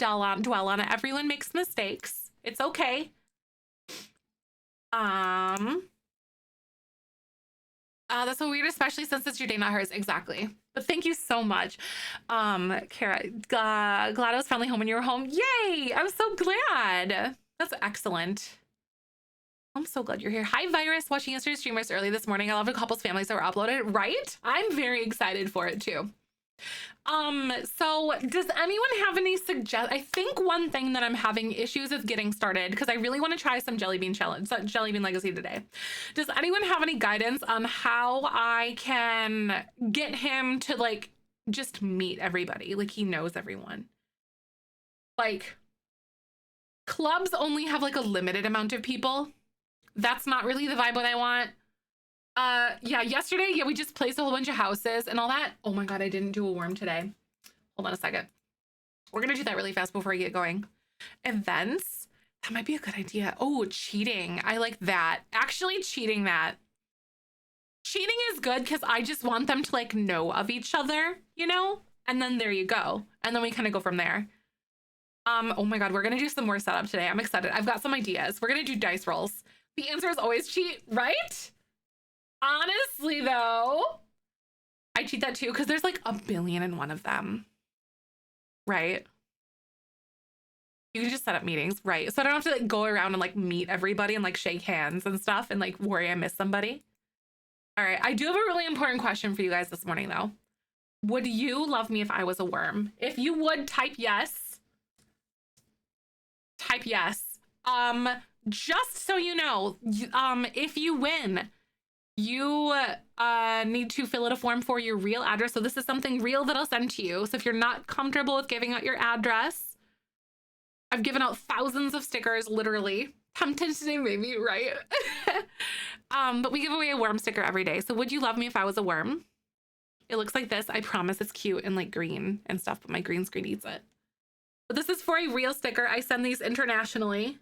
dwell on it. Everyone makes mistakes. It's okay. That's so weird, especially since it's your day, not hers. Exactly. But thank you so much. Kara, glad I was finally home when you were home. Yay! I'm so glad. That's excellent. I'm so glad you're here. Hi, Virus. Watching yesterday's streamers early this morning. I love the couple's families that were uploaded. Right? I'm very excited for it too. So does anyone have any I think one thing that I'm having issues with getting started, because I really want to try some Jellybean challenge, Jellybean Legacy today. Does anyone have any guidance on how I can get him to like just meet everybody? Like he knows everyone. Like clubs only have like a limited amount of people. That's not really the vibe what I want. Yeah, yesterday, yeah, we just placed a whole bunch of houses and all that. Oh my God, I didn't do a worm today. Hold on a second. We're gonna do that really fast before I get going. Events, that might be a good idea. Oh, cheating, I like that. Actually cheating that. Cheating is good because I just want them to like know of each other, you know? And then there you go. And then we kind of go from there. Oh my God, we're gonna do some more setup today. I'm excited. I've got some ideas. We're gonna do dice rolls. The answer is always cheat, right? Honestly, though, I cheat that too because there's like 1 billion in one of them, right? You can just set up meetings, right? So I don't have to like go around and like meet everybody and like shake hands and stuff and like worry I miss somebody. All right, I do have a really important question for you guys this morning though. Would you love me if I was a worm? If you would, type yes. Type yes. Just so you know, if you win, you need to fill out a form for your real address. So this is something real that I'll send to you. So if you're not comfortable with giving out your address, I've given out thousands of stickers, literally. Tempted today, maybe, right? But we give away a worm sticker every day. So would you love me if I was a worm? It looks like this. I promise it's cute and like green and stuff, but my green screen eats it. But this is for a real sticker. I send these internationally.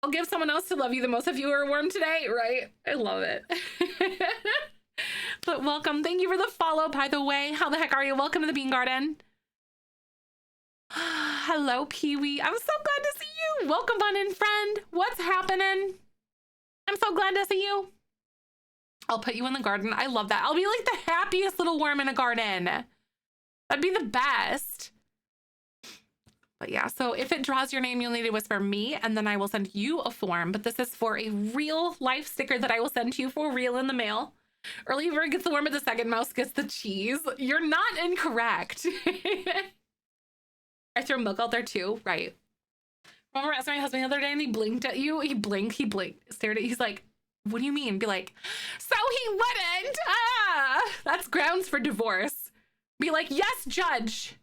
I'll give someone else to love you the most if you were a worm today, right? I love it. But welcome. Thank you for the follow, by the way. How the heck are you? Welcome to the Bean Garden. Hello, Pee-wee. I'm so glad to see you. Welcome on in, friend. What's happening? I'm so glad to see you. I'll put you in the garden. I love that. I'll be like the happiest little worm in a garden. That'd be the best. But yeah, so if it draws your name, you'll need to whisper me, and then I will send you a form. But this is for a real life sticker that I will send to you for real in the mail. Early bird gets the worm, but the second mouse gets the cheese. You're not incorrect. I throw milk out there too, right? Remember asking my husband the other day and he blinked at you? He blinked, stared at you. He's like, what do you mean? Be like, so he wouldn't. Ah, that's grounds for divorce. Be like, yes, judge.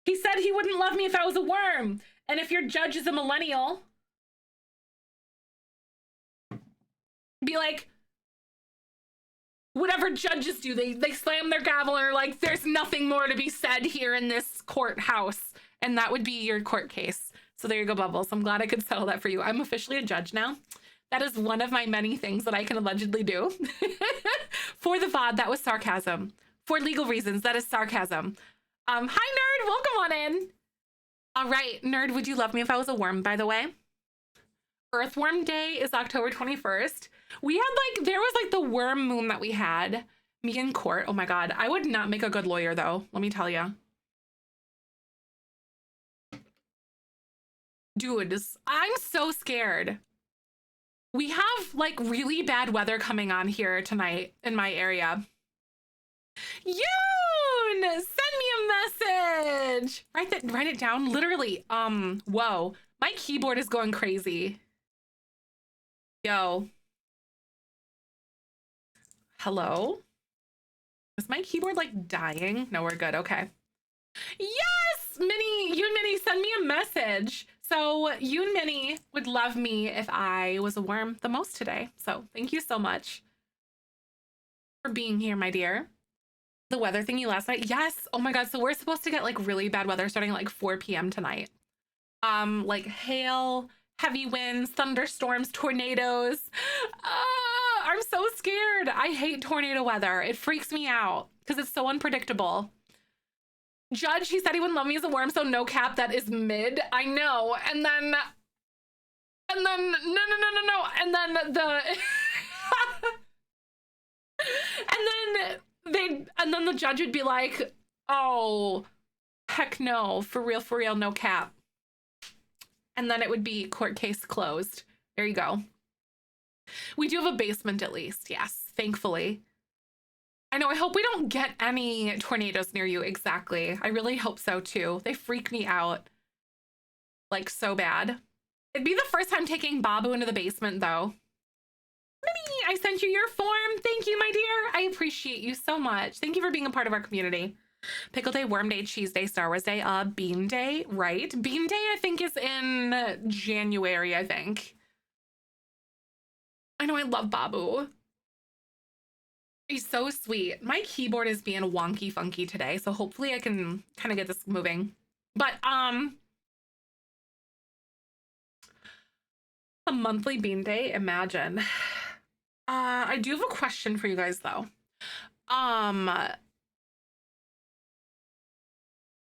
He said he wouldn't love me if I was a worm. And if your judge is a millennial, be like, whatever judges do, they slam their gavel and are like, there's nothing more to be said here in this courthouse. And that would be your court case. So there you go, Bubbles. I'm glad I could settle that for you. I'm officially a judge now. That is one of my many things that I can allegedly do. For the VOD, that was sarcasm. For legal reasons, that is sarcasm. Hi, Nerd. Welcome on in. All right, Nerd, would you love me if I was a worm, by the way? Earthworm Day is October 21st. We had there was the worm moon that we had. Me in court. Oh my God. I would not make a good lawyer though. Let me tell you. Dudes, I'm so scared. We have really bad weather coming on here tonight in my area. Yoon, send me a message. Write it down. Literally. Whoa. My keyboard is going crazy. Yo. Hello? Is my keyboard dying? No, we're good. Okay. Yes! Yoon Minnie, send me a message. So Yoon Minnie would love me if I was a worm the most today. So thank you so much for being here, my dear. The weather thingy last night. Yes. Oh my God. So we're supposed to get really bad weather starting at 4 p.m. tonight. Hail, heavy winds, thunderstorms, tornadoes. I'm so scared. I hate tornado weather. It freaks me out because it's so unpredictable. Judge, he said he wouldn't love me as a worm, so no cap, that is mid. I know. And then no. And then and then the judge would be like, oh, heck no, for real, no cap. And then it would be court case closed. There you go. We do have a basement at least. Yes, thankfully. I know. I hope we don't get any tornadoes near you. Exactly. I really hope so too. They freak me out so bad. It'd be the first time taking Babu into the basement though. Minnie, I sent you your form. Thank you, my dear. I appreciate you so much. Thank you for being a part of our community. Pickle Day, Worm Day, Cheese Day, Star Wars Day, Bean Day, right? Bean Day, I think, is in January, I think. I know, I love Babu. He's so sweet. My keyboard is being wonky funky today, so hopefully I can kind of get this moving. But, a monthly Bean Day, imagine. I do have a question for you guys, though.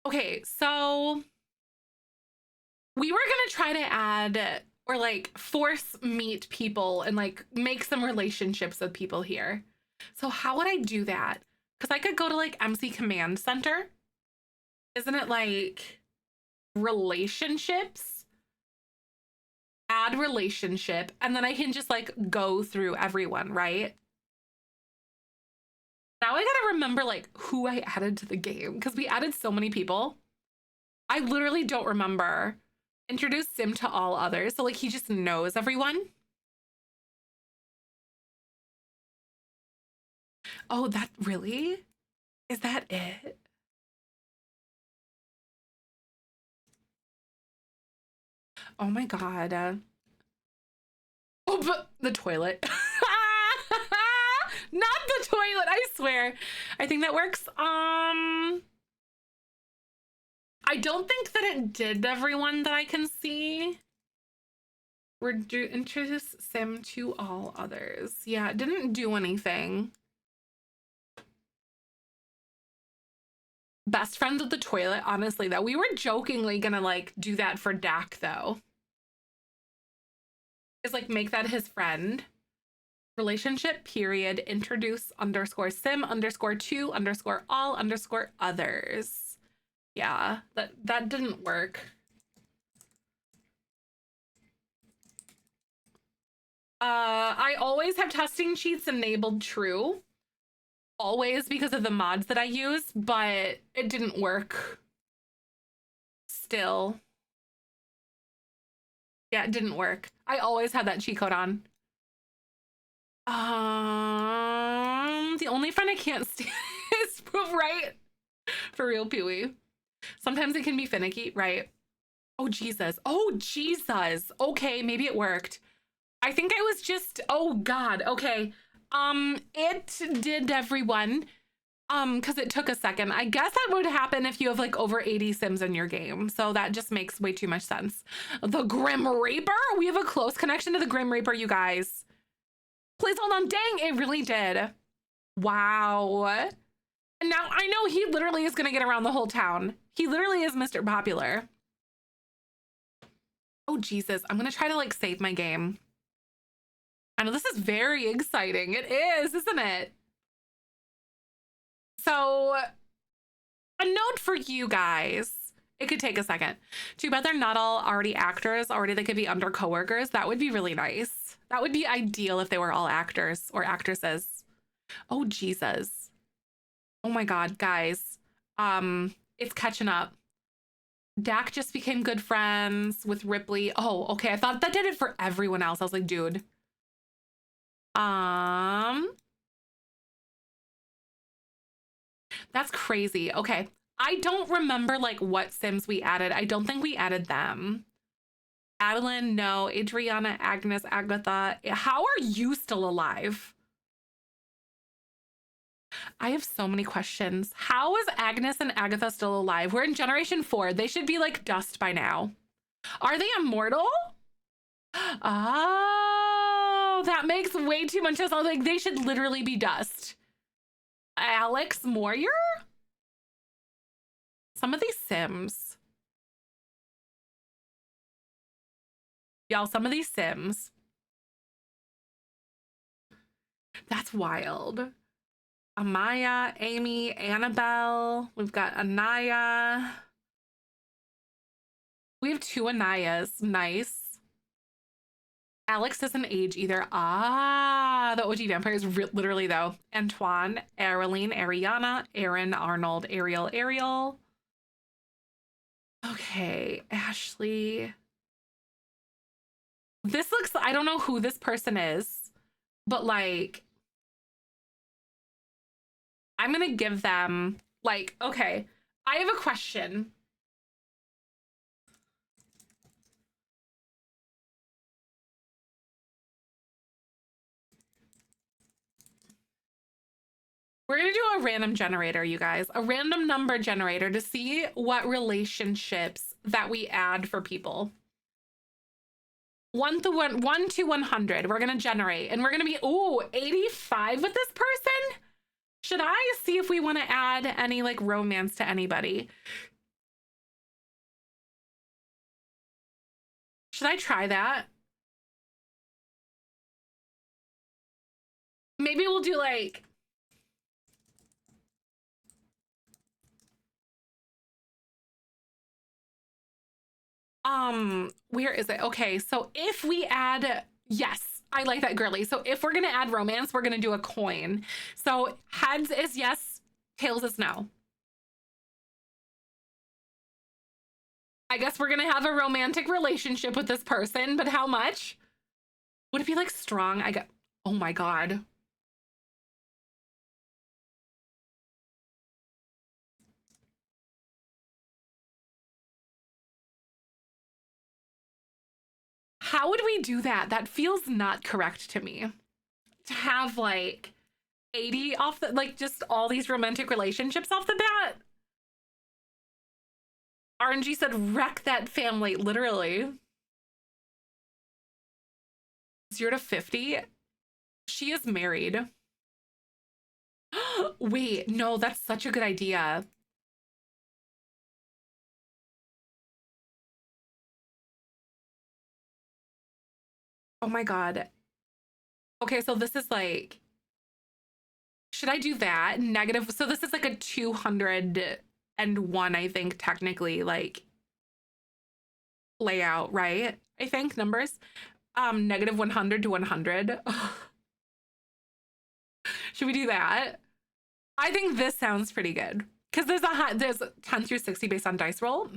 Okay, so we were gonna try to add or force meet people and make some relationships with people here. So how would I do that? Because I could go to MC Command Center. Isn't it relationships? Add relationship, and then I can just go through everyone, right? Now I gotta remember who I added to the game because we added so many people. I literally don't remember. Introduce Sim to all others. So he just knows everyone. Oh, that really? Is that it? Oh my God. Oh, but the toilet. Not the toilet, I swear. I think that works. I don't think that it did everyone that I can see. Introduce Sim to all others. Yeah, it didn't do anything. Best friends with the toilet, honestly, though. We were jokingly gonna do that for Dak, though. Is make that his friend. Relationship period introduce _ Sim _ to _ all _ others. Yeah, that didn't work. I always have testing cheats enabled true. Always, because of the mods that I use, but it didn't work. Still. Yeah, it didn't work. I always had that cheat code on. The only friend I can't stand is right. For real, Peewee. Sometimes it can be finicky, right? Oh, Jesus. Oh, Jesus. Okay, maybe it worked. I think I was just, oh God, okay. It did, everyone. Because it took a second. I guess that would happen if you have like over 80 Sims in your game. So that just makes way too much sense. The Grim Reaper? We have a close connection to the Grim Reaper, you guys. Please hold on. Dang, it really did. Wow. And now I know he literally is going to get around the whole town. He literally is Mr. Popular. Oh, Jesus. I'm going to try to like save my game. I know this is very exciting. It is, isn't it? So a note for you guys. It could take a second. Too bad they're not all already actors. Already they could be under coworkers. That would be really nice. That would be ideal if they were all actors or actresses. Oh, Jesus. Oh my God, guys. It's catching up. Dak just became good friends with Ripley. Oh, okay. I thought that did it for everyone else. I was like, dude. That's crazy. Okay. I don't remember like what Sims we added. I don't think we added them. Adeline, no. Adriana, Agnes, Agatha. How are you still alive? I have so many questions. How is Agnes and Agatha still alive? We're in Generation 4. They should be like dust by now. Are they immortal? Oh, that makes way too much sense. I was like, they should literally be dust. Alex Moyer? Some of these Sims. Y'all, some of these Sims. That's wild. Amaya, Amy, Annabelle. We've got Anaya. We have 2 Anayas. Nice. Alex doesn't age either. Ah, the OG vampires, literally though. Antoine, Araline, Ariana, Aaron, Arnold, Ariel, Ariel. Okay, Ashley. This looks, I don't know who this person is, but like, I'm gonna give them like, okay, I have a question. We're gonna do a random generator, you guys, a random number generator to see what relationships that we add for people. 1 to 100, we're gonna generate, and we're gonna be, ooh, 85 with this person? Should I see if we want to add any like romance to anybody? Should I try that? Maybe we'll do like, where is it? Okay, so if we add, yes, I like that, girly. So if we're gonna add romance, we're gonna do a coin. So heads is yes, tails is no. I guess we're gonna have a romantic relationship with this person, but how much? Would it be like strong? Oh my God. How would we do that? That feels not correct to me. To have like 80 off the, like just all these romantic relationships off the bat. RNG said, wreck that family, literally. 0 to 50. She is married. Wait, no, that's such a good idea. Oh my God. Okay, so this is like, should I do that? Negative. So this is like a 201, I think, technically, like layout, right? I think numbers. Negative 100 to 100. Should we do that? I think this sounds pretty good because there's 10 through 60 based on dice roll.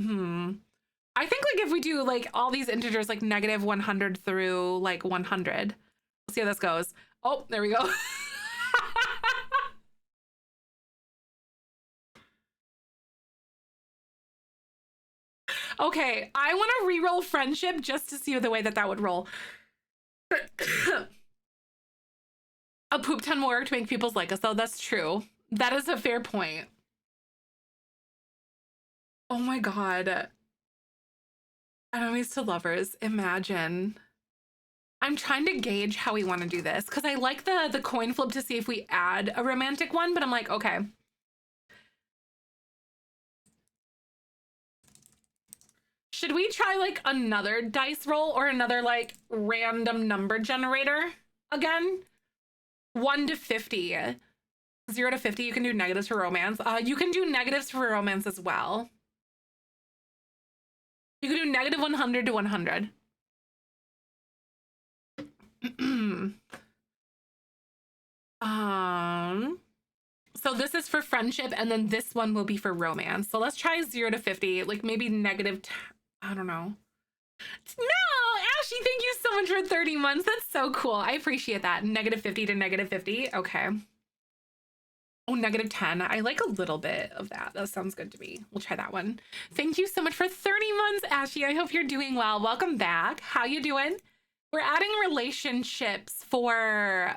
I think like if we do like all these integers like negative 100 through like 100, we'll see how this goes. Oh, there we go. Okay, I want to re-roll friendship just to see the way that would roll. A poop ton more to make people's like us, though. That's true. That is a fair point. Oh my god. Enemies to lovers. Imagine. I'm trying to gauge how we want to do this because I like the coin flip to see if we add a romantic one, but I'm like, okay. Should we try like another dice roll or another like random number generator again? 1 to 50. 0 to 50, you can do negatives for romance. You can do negatives for romance as well. You can do negative 100 to 100. So this is for friendship, and then this one will be for romance. So let's try 0 to 50, like maybe negative, I don't know. No, Ashley, thank you so much for 30 months. That's so cool. I appreciate that. Negative 50 to negative 50. Okay. Oh, negative 10. I like a little bit of that. That sounds good to me. We'll try that one. Thank you so much for 30 months, Ashley. I hope you're doing well. Welcome back. How you doing? We're adding relationships for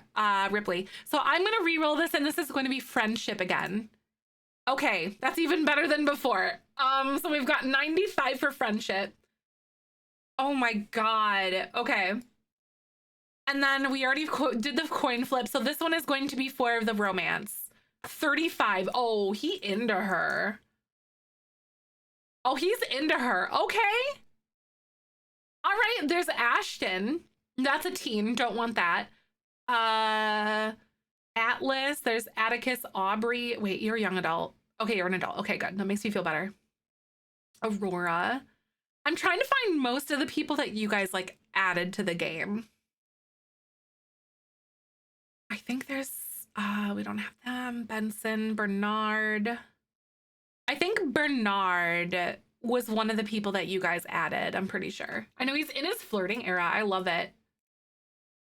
Ripley. So I'm going to re-roll this, and this is going to be friendship again. Okay, that's even better than before. So we've got 95 for friendship. Oh my god. Okay. And then we already did the coin flip. So this one is going to be for the romance. 35. Oh, he into her. Oh, he's into her. Okay. All right, there's Ashton. That's a teen. Don't want that. Atlas. There's Atticus, Aubrey. Wait, you're a young adult. Okay, you're an adult. Okay, good. That makes me feel better. Aurora. I'm trying to find most of the people that you guys like added to the game. I think there's we don't have them. Benson, Bernard. I think Bernard was one of the people that you guys added. I'm pretty sure. I know he's in his flirting era. I love it.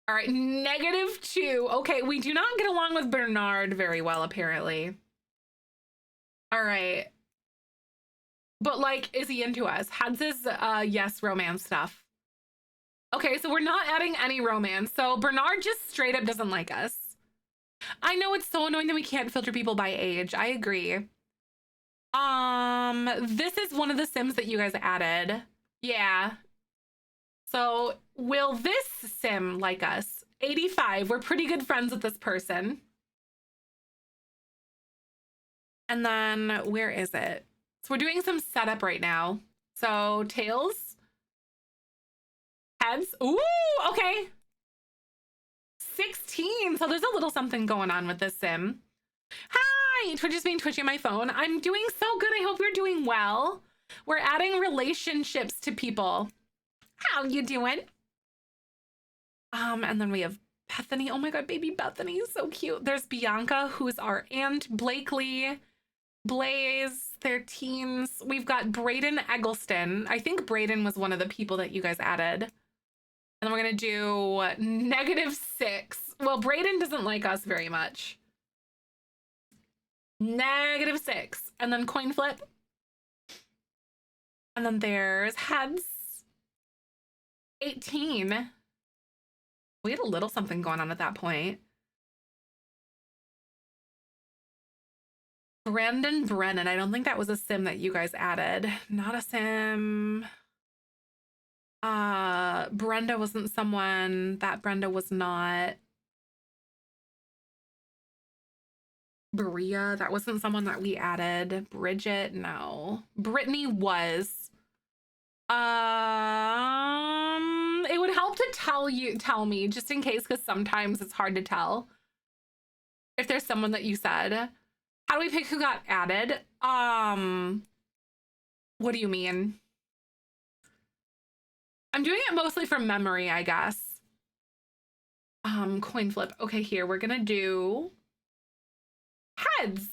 All right, negative 2. Okay, we do not get along with Bernard very well, apparently. All right. But like, is he into us? Had this yes, romance stuff. Okay, so we're not adding any romance. So Bernard just straight up doesn't like us. I know it's so annoying that we can't filter people by age. I agree. This is one of the Sims that you guys added. Yeah. So will this Sim like us? 85. We're pretty good friends with this person. And then where is it? So we're doing some setup right now. So tails, heads. Ooh, okay. 16. So there's a little something going on with this Sim. Hi, Twitch is being twitchy on my phone. I'm doing so good. I hope you're doing well. We're adding relationships to people. How you doing? And then we have Bethany. Oh my god, baby Bethany is so cute. There's Bianca, who's our aunt. Blakely, Blaze, they're teens. We've got Brayden Eggleston. I think Brayden was one of the people that you guys added. And then we're gonna do negative 6. Well, Brayden doesn't like us very much. Negative 6. And then coin flip. And then there's heads. 18. We had a little something going on at that point. Brandon Brennan. I don't think that was a Sim that you guys added. Not a Sim. Brenda wasn't someone. That Brenda was not. Berea, that wasn't someone that we added. Bridget, no. Brittany was. It would help to tell me, just in case, because sometimes it's hard to tell if there's someone that you said. How do we pick who got added? What do you mean? I'm doing it mostly from memory, I guess. Coin flip. Okay, here we're gonna do heads.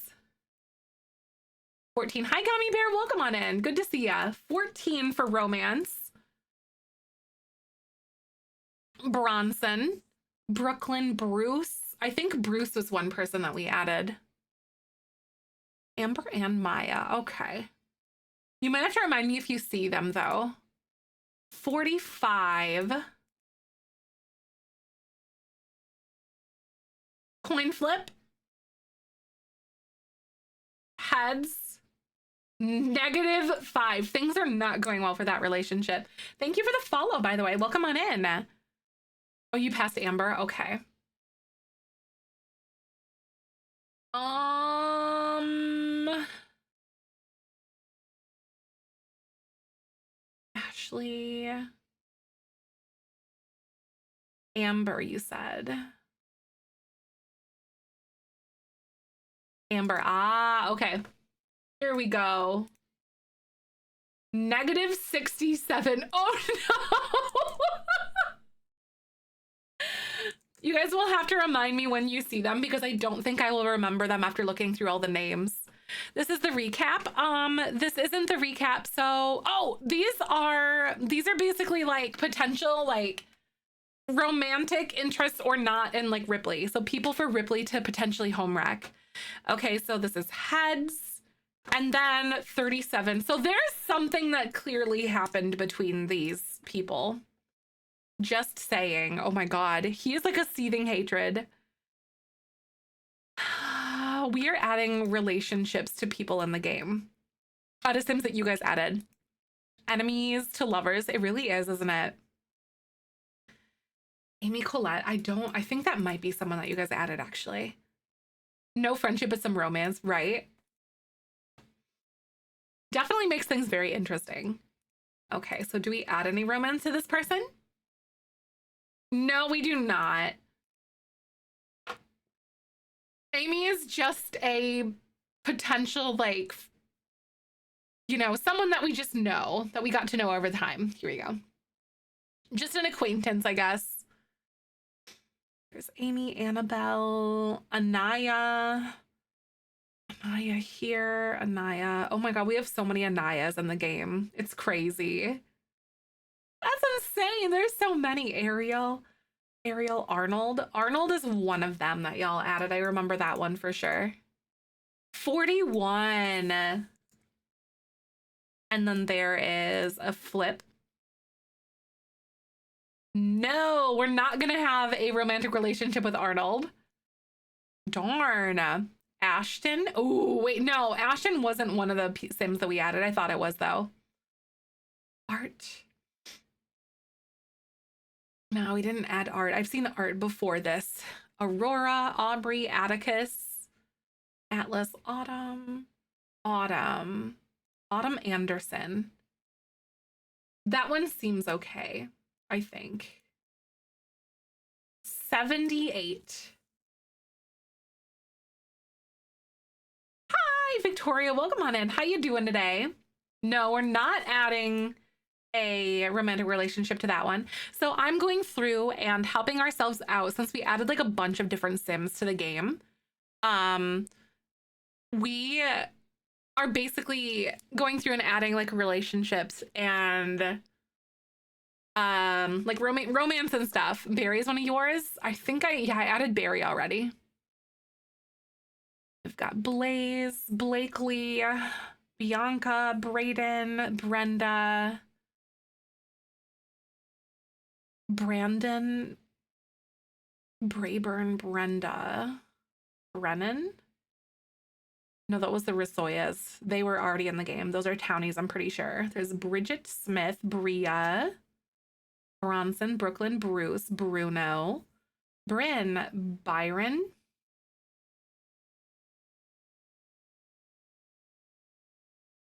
14. Hi, Gummy Bear. Welcome on in. Good to see ya. 14 for romance. Bronson. Brooklyn Bruce. I think Bruce was one person that we added. Amber and Maya. Okay. You might have to remind me if you see them, though. 45. Coin flip. Heads. -5. Things are not going well for that relationship. Thank you for the follow, by the way. Welcome on in. Oh, you passed Amber? Okay. Ashley. Amber, you said. Amber. Ah, okay. Here we go. -67. Oh, no. You guys will have to remind me when you see them because I don't think I will remember them after looking through all the names. This is the recap. This isn't the recap. So, oh, these are basically like potential like romantic interests or not in like Ripley. So people for Ripley to potentially home wreck. Okay, so this is heads and then 37. So there's something that clearly happened between these people. Just saying. Oh my God. He is like a seething hatred. We are adding relationships to people in the game. Out of Sims that you guys added. Enemies to lovers. It really is, isn't it? Amy Colette. I think that might be someone that you guys added, actually. No friendship, but some romance, right? Definitely makes things very interesting. Okay, so do we add any romance to this person? No, we do not. Amy is just a potential, like, you know, someone that we just know, that we got to know over time. Here we go. Just an acquaintance, I guess. There's Amy, Annabelle, Anaya. Anaya here, Anaya. Oh my God, we have so many Anayas in the game. It's crazy. That's insane. There's so many. Ariel Arnold. Arnold is one of them that y'all added. I remember that one for sure. 41. And then there is a flip. No, we're not going to have a romantic relationship with Arnold. Darn. Ashton. Oh, wait, no. Ashton wasn't one of the Sims that we added. I thought it was, though. Art. No, we didn't add art. I've seen art before this. Aurora, Aubrey, Atticus, Atlas, Autumn Anderson. That one seems okay, I think. 78. Hi, Victoria. Welcome on in. How you doing today? No, we're not adding a romantic relationship to that one. So I'm going through and helping ourselves out since we added like a bunch of different Sims to the game. We are basically going through and adding like relationships and like romance and stuff. Barry is one of yours. I think I added Barry already. We've got Blaze, Blakely, Bianca, Brayden, Brenda, Brandon, Brayburn, Brenda, Brennan. No, that was the Risoyas. They were already in the game. Those are townies, I'm pretty sure. There's Bridget Smith, Bria, Bronson, Brooklyn, Bruce, Bruno, Bryn, Byron.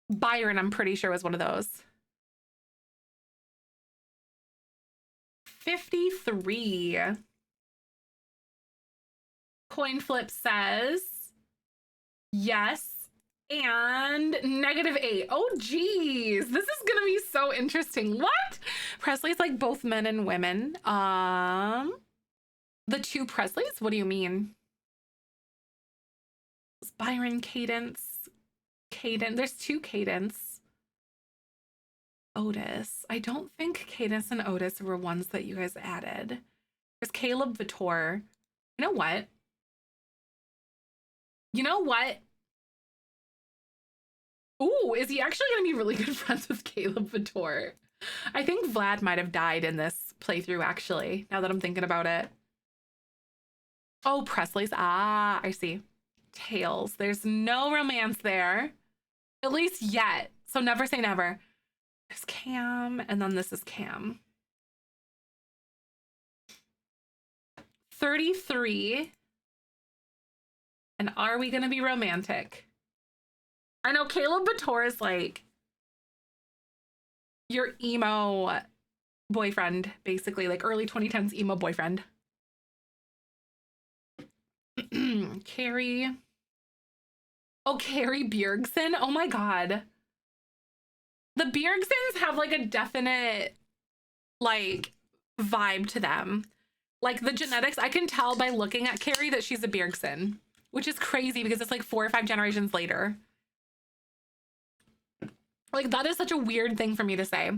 Byron, I'm pretty sure was one of those. 53. Coin flip says yes and -8. Oh geez, this is gonna be so interesting. What? Presley's like both men and women. The two Presleys? What do you mean? It's Byron, Cadence. There's two Cadence. Otis. I don't think Cadence and Otis were ones that you guys added. There's Caleb Vittor. You know what? You know what? Ooh, is he actually going to be really good friends with Caleb Vittor? I think Vlad might have died in this playthrough, actually, now that I'm thinking about it. Oh, Presley's. Ah, I see. Tails. There's no romance there. At least yet. So never say never. There's Cam, and then this is Cam. 33. And are we going to be romantic? I know Caleb Vittor is like your emo boyfriend, basically, like early 2010s emo boyfriend. Carrie. Oh, Carrie Bjergsen. Oh my God. The Bjergsens have like a definite like vibe to them. Like the genetics, I can tell by looking at Carrie that she's a Bjergsen, which is crazy because it's like 4 or 5 generations later. Like that is such a weird thing for me to say.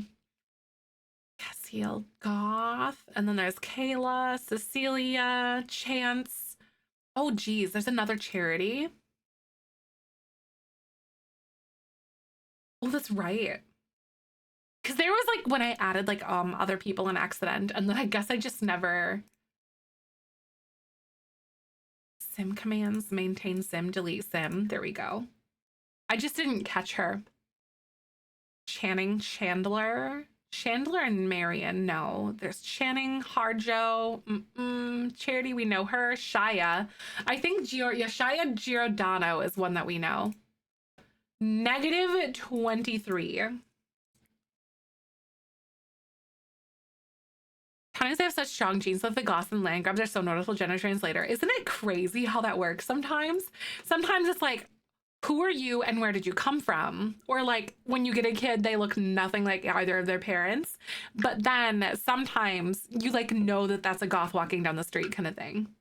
Cassiel Goth. And then there's Kayla, Cecilia, Chance. Oh geez, there's another Charity. Oh, that's right. Because there was like when I added like other people in accident, and then I guess I just never sim commands, maintain sim, delete sim. There we go. I just didn't catch her. Channing, Chandler and Marion. No, there's Channing, Harjo, Charity, we know her. Shia. I think Shia Giordano is one that we know. -23. Sometimes they have such strong genes that the Goss and land grabs are so noticeable generations later. Isn't it crazy how that works sometimes? Sometimes it's like, who are you and where did you come from? Or like when you get a kid, they look nothing like either of their parents. But then sometimes you like know that that's a goth walking down the street kind of thing.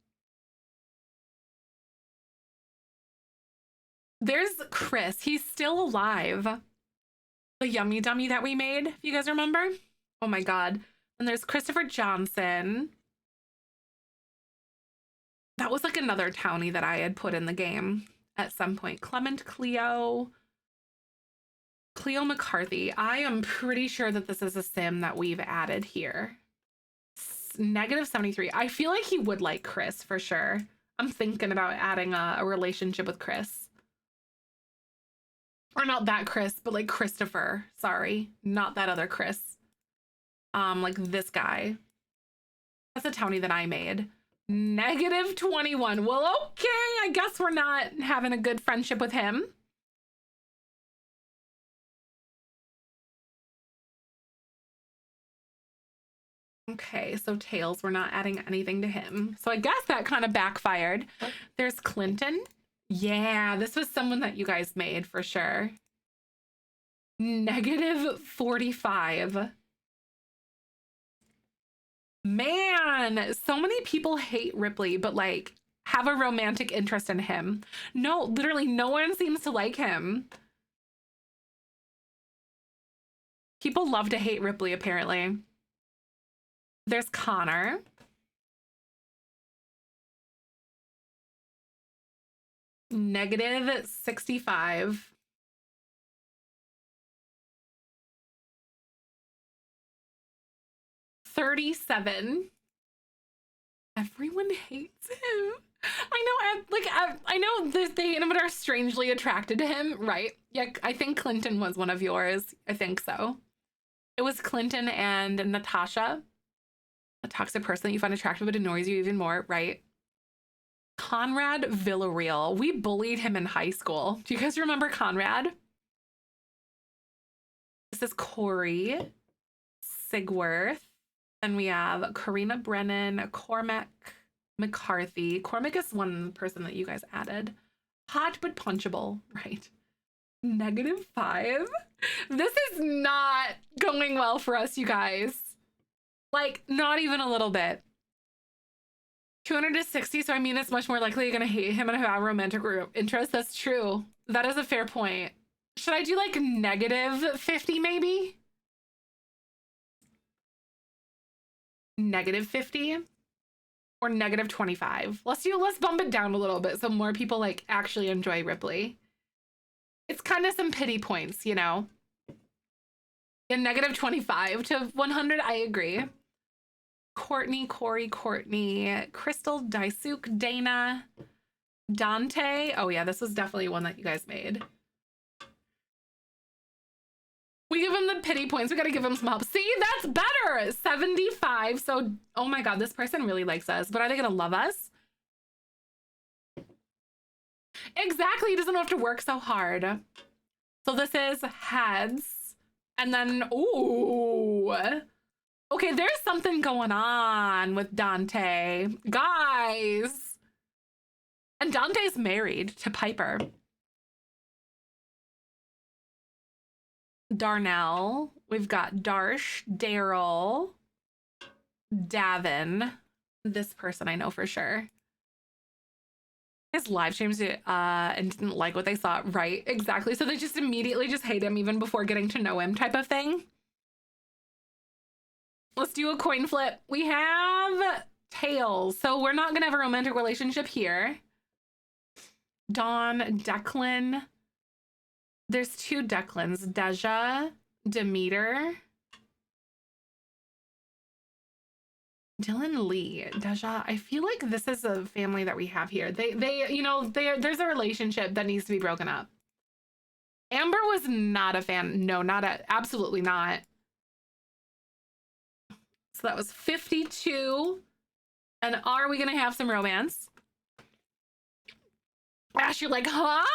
There's Chris. He's still alive. The yummy dummy that we made, if you guys remember. Oh my God. And there's Christopher Johnson. That was like another townie that I had put in the game at some point. Clement Cleo McCarthy. I am pretty sure that this is a sim that we've added here. -73. I feel like he would like Chris for sure. I'm thinking about adding a relationship with Chris. Or not that Chris, but like Christopher. Sorry, not that other Chris. Like this guy. That's a townie that I made. -21. Well, okay, I guess we're not having a good friendship with him. Okay, so Tails, we're not adding anything to him. So I guess that kind of backfired. There's Clinton. Yeah, this was someone that you guys made for sure. -45. Man, so many people hate Ripley, but like have a romantic interest in him. No, literally no one seems to like him. People love to hate Ripley, apparently. There's Connor. -65. -37. Everyone hates him. I know they hate him but are strangely attracted to him, right? Yeah, I think Clinton was one of yours. I think so. It was Clinton and Natasha. A toxic person that you find attractive but annoys you even more, right? Conrad Villarreal. We bullied him in high school. Do you guys remember Conrad? This is Corey Sigworth. Then we have Karina Brennan, Cormac McCarthy. Cormac is one person that you guys added. Hot but punchable, right? -5. This is not going well for us, you guys. Like, not even a little bit. 260, so I mean, it's much more likely you're gonna hate him and have a romantic interest. That's true. That is a fair point. Should I do like -50 maybe? -50? or -25. Let's bump it down a little bit so more people like actually enjoy Ripley. It's kind of some pity points, you know. Yeah, -25 to 100, I agree. Courtney, Corey, Courtney, Crystal, Daisuke, Dana, Dante. Oh yeah, this was definitely one that you guys made. We give him the pity points. We got to give him some help. See, that's better. 75. So, oh my God, this person really likes us, but are they going to love us? Exactly. He doesn't have to work so hard. So this is heads. And then, ooh. Okay, there's something going on with Dante. Guys. And Dante's married to Piper. Darnell. We've got Darsh, Daryl, Davin. This person I know for sure. His live streams and didn't like what they saw. Right, exactly. So they just immediately just hate him even before getting to know him type of thing. Let's do a coin flip. We have tails. So we're not going to have a romantic relationship here. Dawn, Declan. There's two Declans. Deja, Demeter. Dylan Lee, Deja. I feel like this is a family that we have here. There's a relationship that needs to be broken up. Amber was not a fan. No, absolutely not. So that was 52. And are we gonna have some romance? Ash, you're like, huh?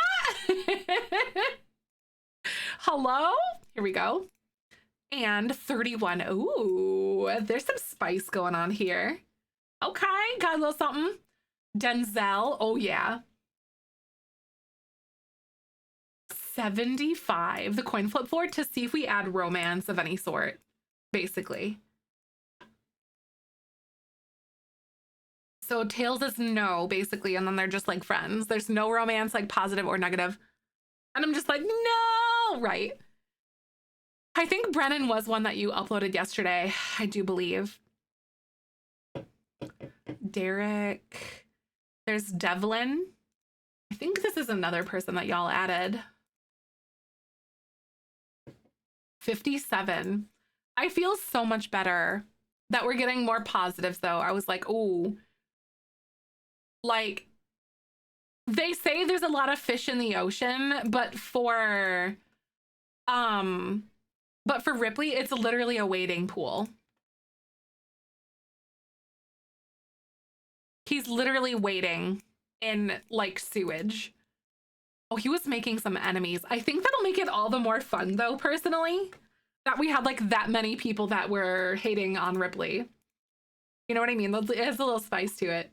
Hello? Here we go. And 31. Ooh, there's some spice going on here. Okay, got a little something. Denzel. Oh, yeah. 75. The coin flip for to see if we add romance of any sort, basically. So tails is no, basically, and then they're just like friends. There's no romance, like positive or negative. And I'm just like, no, right. I think Brennan was one that you uploaded yesterday, I do believe. Derek. There's Devlin. I think this is another person that y'all added. 57. I feel so much better that we're getting more positives, though. I was like, ooh. Like, they say there's a lot of fish in the ocean, but for Ripley, it's literally a wading pool. He's literally wading in like sewage. Oh, he was making some enemies. I think that'll make it all the more fun though, personally, that we had like that many people that were hating on Ripley. You know what I mean? It has a little spice to it.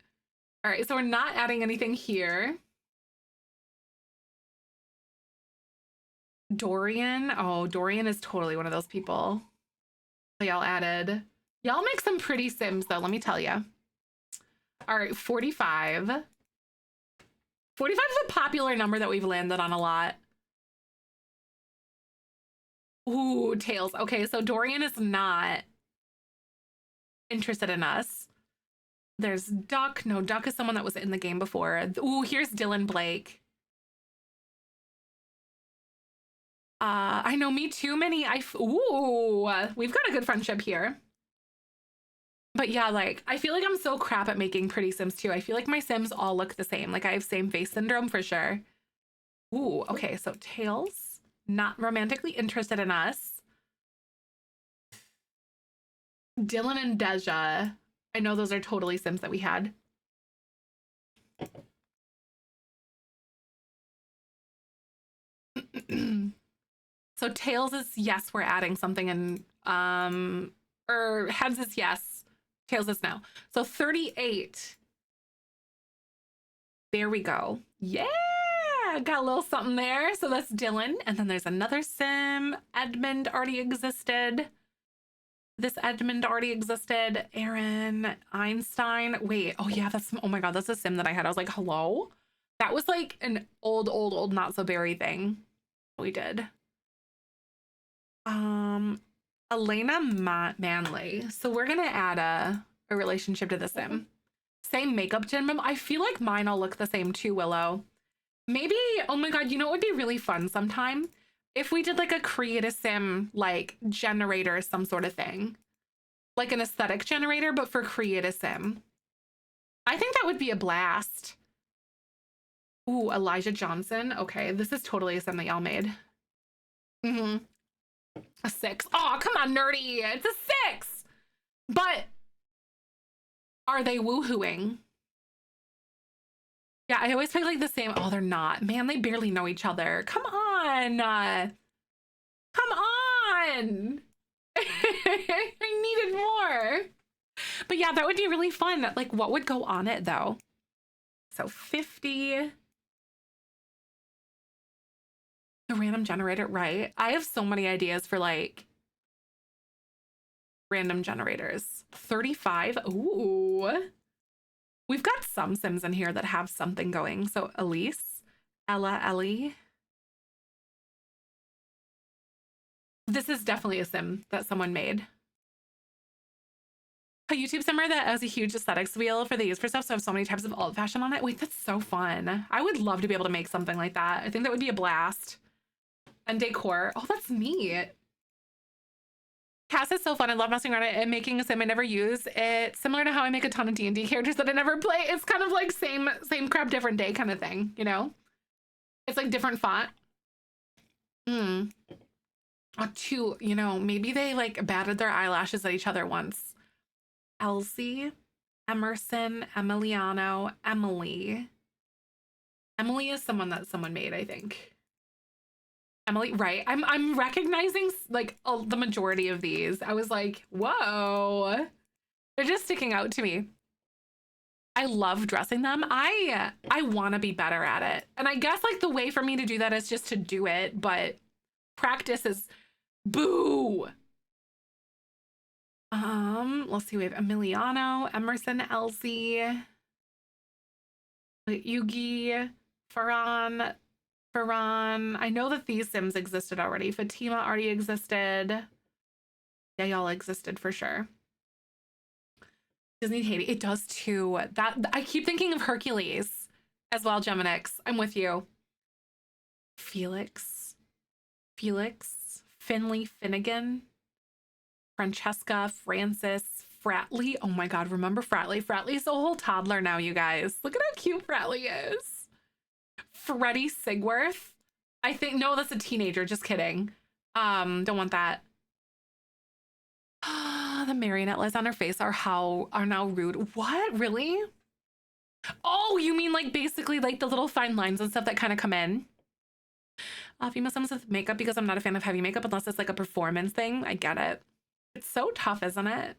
All right, so we're not adding anything here. Dorian. Oh, Dorian is totally one of those people. So y'all added. Y'all make some pretty Sims though, let me tell you. All right, 45. 45 is a popular number that we've landed on a lot. Ooh, tails. Okay, so Dorian is not interested in us. There's Duck. No, Duck is someone that was in the game before. Ooh, here's Dylan Blake. I know, me too, Minnie. Ooh, we've got a good friendship here. But yeah, like, I feel like I'm so crap at making pretty Sims too. I feel like my Sims all look the same. Like, I have same face syndrome for sure. Ooh, okay, so Tails, not romantically interested in us. Dylan and Deja. I know those are totally Sims that we had. So Tails is yes, we're adding something, and or Heads is yes, Tails is no. So 38. There we go. Yeah, got a little something there. So that's Dylan, and then there's another Sim. Edmund already existed. This Edmund already existed. Aaron, Einstein. Wait, oh yeah, oh my God, that's a Sim that I had. I was like, hello? That was like an old Not So Berry thing we did. Elena Manley. So we're gonna add a relationship to the Sim. Same makeup gem. I feel like mine all look the same too, Willow. Maybe, oh my God, you know what would be really fun sometime? If we did like a create a sim, like generator, some sort of thing. Like an aesthetic generator, but for create a sim. I think that would be a blast. Ooh, Elijah Johnson. Okay, this is totally a sim that y'all made. Mm-hmm. A 6. Oh, come on, nerdy. It's a 6. But are they woohooing? Yeah, I always pick like the same. Oh, they're not. Man, they barely know each other. Come on. Come on. I needed more. But yeah, that would be really fun. Like, what would go on it though? So 50. The random generator, right? I have so many ideas for like random generators. 35. Ooh. We've got some Sims in here that have something going. So Elise, Ella, Ellie. This is definitely a Sim that someone made. A YouTube Simmer that has a huge aesthetics wheel for the use for stuff. So I have so many types of alt fashion on it. Wait, that's so fun. I would love to be able to make something like that. I think that would be a blast. And decor. Oh, that's neat. Cass is so fun. I love messing around it and making a sim I never use. It's similar to how I make a ton of D&D characters that I never play. It's kind of like same crap, different day kind of thing, you know? It's like different font. Two, you know, maybe they like batted their eyelashes at each other once. Elsie, Emerson, Emiliano, Emily. Emily is someone that someone made, I think. Emily, right? I'm recognizing like the majority of these. I was like, whoa, they're just sticking out to me. I love dressing them. I want to be better at it, and I guess like the way for me to do that is just to do it. But practice is boo. Let's see. We have Emiliano, Emerson, Elsie, Yugi, Farhan. I know that these Sims existed already. Fatima already existed. Yeah, y'all existed for sure. Disney Haiti. It does too. That I keep thinking of Hercules as well, Geminix. I'm with you. Felix, Finley, Finnegan, Francesca, Francis, Fratley. Oh my God, remember Fratley? Fratley's a whole toddler now, you guys. Look at how cute Fratley is. Freddie Sigworth. I think, no, that's a teenager. Just kidding. Don't want that. The marionette lights on her face are now rude. What? Really? Oh, you mean like basically like the little fine lines and stuff that kind of come in? Female Sims with makeup because I'm not a fan of heavy makeup unless it's like a performance thing. I get it. It's so tough, isn't it?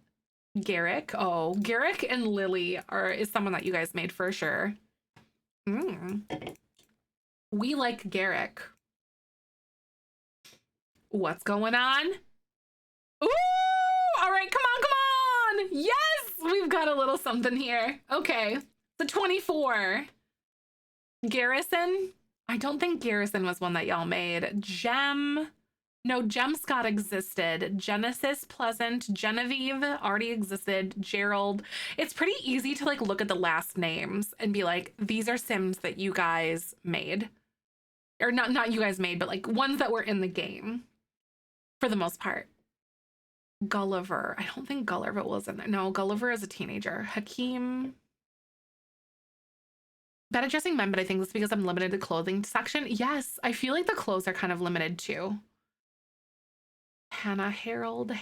Garrick. Oh, Garrick and Lily is someone that you guys made for sure. We like Garrick. What's going on? Ooh! All right, come on, come on! Yes! We've got a little something here. Okay. The 24. Garrison? I don't think Garrison was one that y'all made. Gem. No, Gem Scott existed. Genesis Pleasant. Genevieve already existed. Gerald. It's pretty easy to like look at the last names and be like, these are Sims that you guys made. Or not you guys made, but like ones that were in the game. For the most part. Gulliver. I don't think Gulliver was in there. No, Gulliver is a teenager. Hakeem. Bad at dressing men, but I think that's because I'm limited to clothing section. Yes, I feel like the clothes are kind of limited too. Hannah, Harold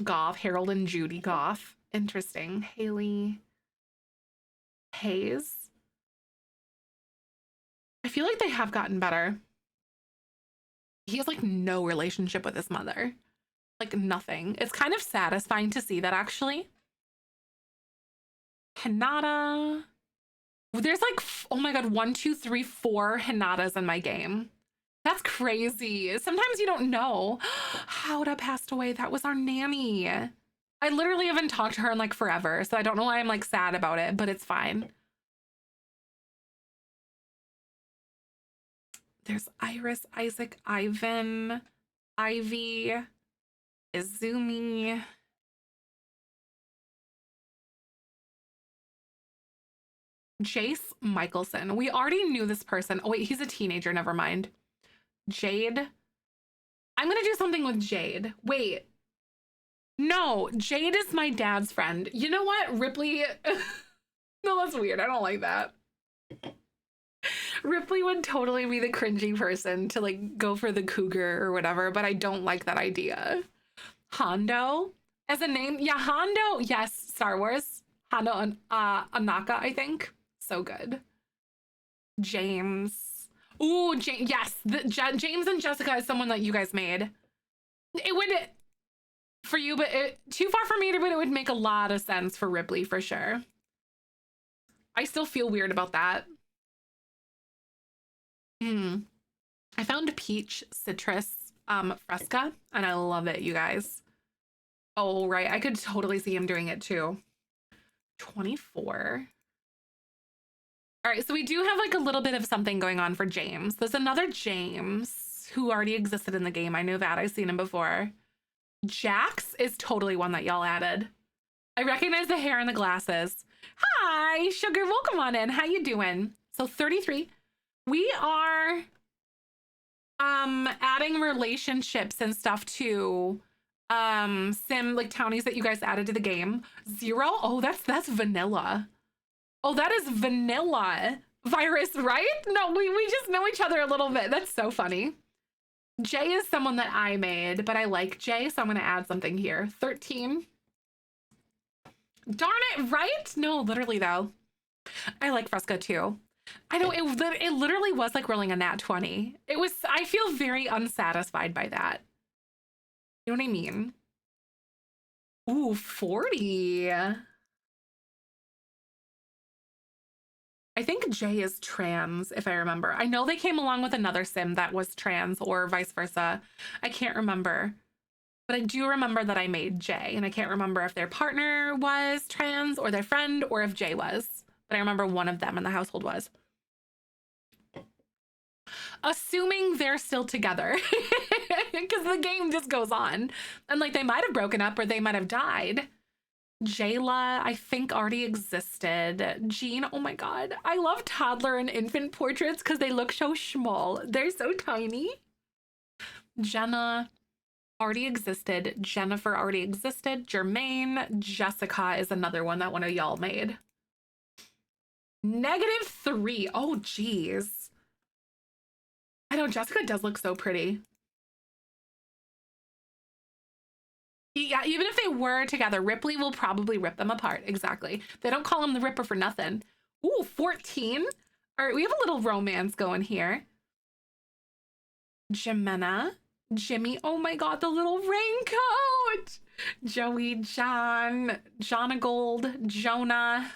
Goff, Harold and Judy Goff. Interesting. Haley. Hayes. I feel like they have gotten better. He has like no relationship with his mother. Like nothing. It's kind of satisfying to see that actually. Hinata. There's like, oh my God, 1, 2, 3, 4 Hinatas in my game. That's crazy. Sometimes you don't know. Howda passed away. That was our nanny. I literally haven't talked to her in like forever, so I don't know why I'm like sad about it, but it's fine. There's Iris, Isaac, Ivan, Ivy, Izumi. Jace Michelson. We already knew this person. Oh, wait, he's a teenager. Never mind. Jade. I'm going to do something with Jade. Wait. No, Jade is my dad's friend. You know what? Ripley. No, that's weird. I don't like that. Ripley would totally be the cringy person to like go for the cougar or whatever, but I don't like that idea. Hondo as a name. Yeah, Hondo. Yes, Star Wars. Hondo Anaka, I think. So good. James. Ooh, yes. James and Jessica is someone that you guys made. It would, for you, but too far for me, but it would make a lot of sense for Ripley for sure. I still feel weird about that. I found peach citrus fresca and I love it, you guys. Oh, right. I could totally see him doing it too. 24. All right, so we do have like a little bit of something going on for James. There's another James who already existed in the game. I know that. I've seen him before. Jax is totally one that y'all added. I recognize the hair and the glasses. Hi, Sugar. Welcome on in. How you doing? So 33. We are adding relationships and stuff to sim like townies that you guys added to the game. 0. Oh, that's vanilla. Oh, that is vanilla virus, right? No, we just know each other a little bit. That's so funny. Jay is someone that I made, but I like Jay, so I'm going to add something here. 13. Darn it, right? No, literally, though. I like Fresca, too. I know, it literally was like rolling a nat 20. It was, I feel very unsatisfied by that. You know what I mean? Ooh, 40. I think Jay is trans, if I remember. I know they came along with another sim that was trans or vice versa. I can't remember. But I do remember that I made Jay, and I can't remember if their partner was trans or their friend or if Jay was. But I remember one of them in the household was. Assuming they're still together. Because the game just goes on. And like they might have broken up or they might have died. Jayla, I think, already existed. Jean, oh my god. I love toddler and infant portraits because they look so small. They're so tiny. Jenna already existed. Jennifer already existed. Jermaine. Jessica is another one that one of y'all made. -3. Oh, geez. I know, Jessica does look so pretty. Yeah, even if they were together, Ripley will probably rip them apart. Exactly. They don't call him the Ripper for nothing. Ooh, 14. All right, we have a little romance going here. Jimena. Jimmy. Oh my god, the little raincoat. Joey, John, Jonagold, Jonah.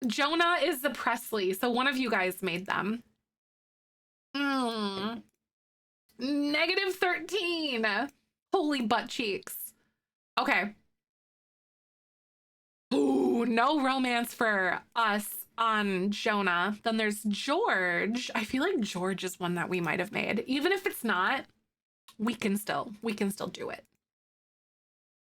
Jonah is the Presley, so one of you guys made them. -13. Holy butt cheeks. Okay. Ooh, no romance for us on Jonah. Then there's George. I feel like George is one that we might have made. Even if it's not, we can still do it.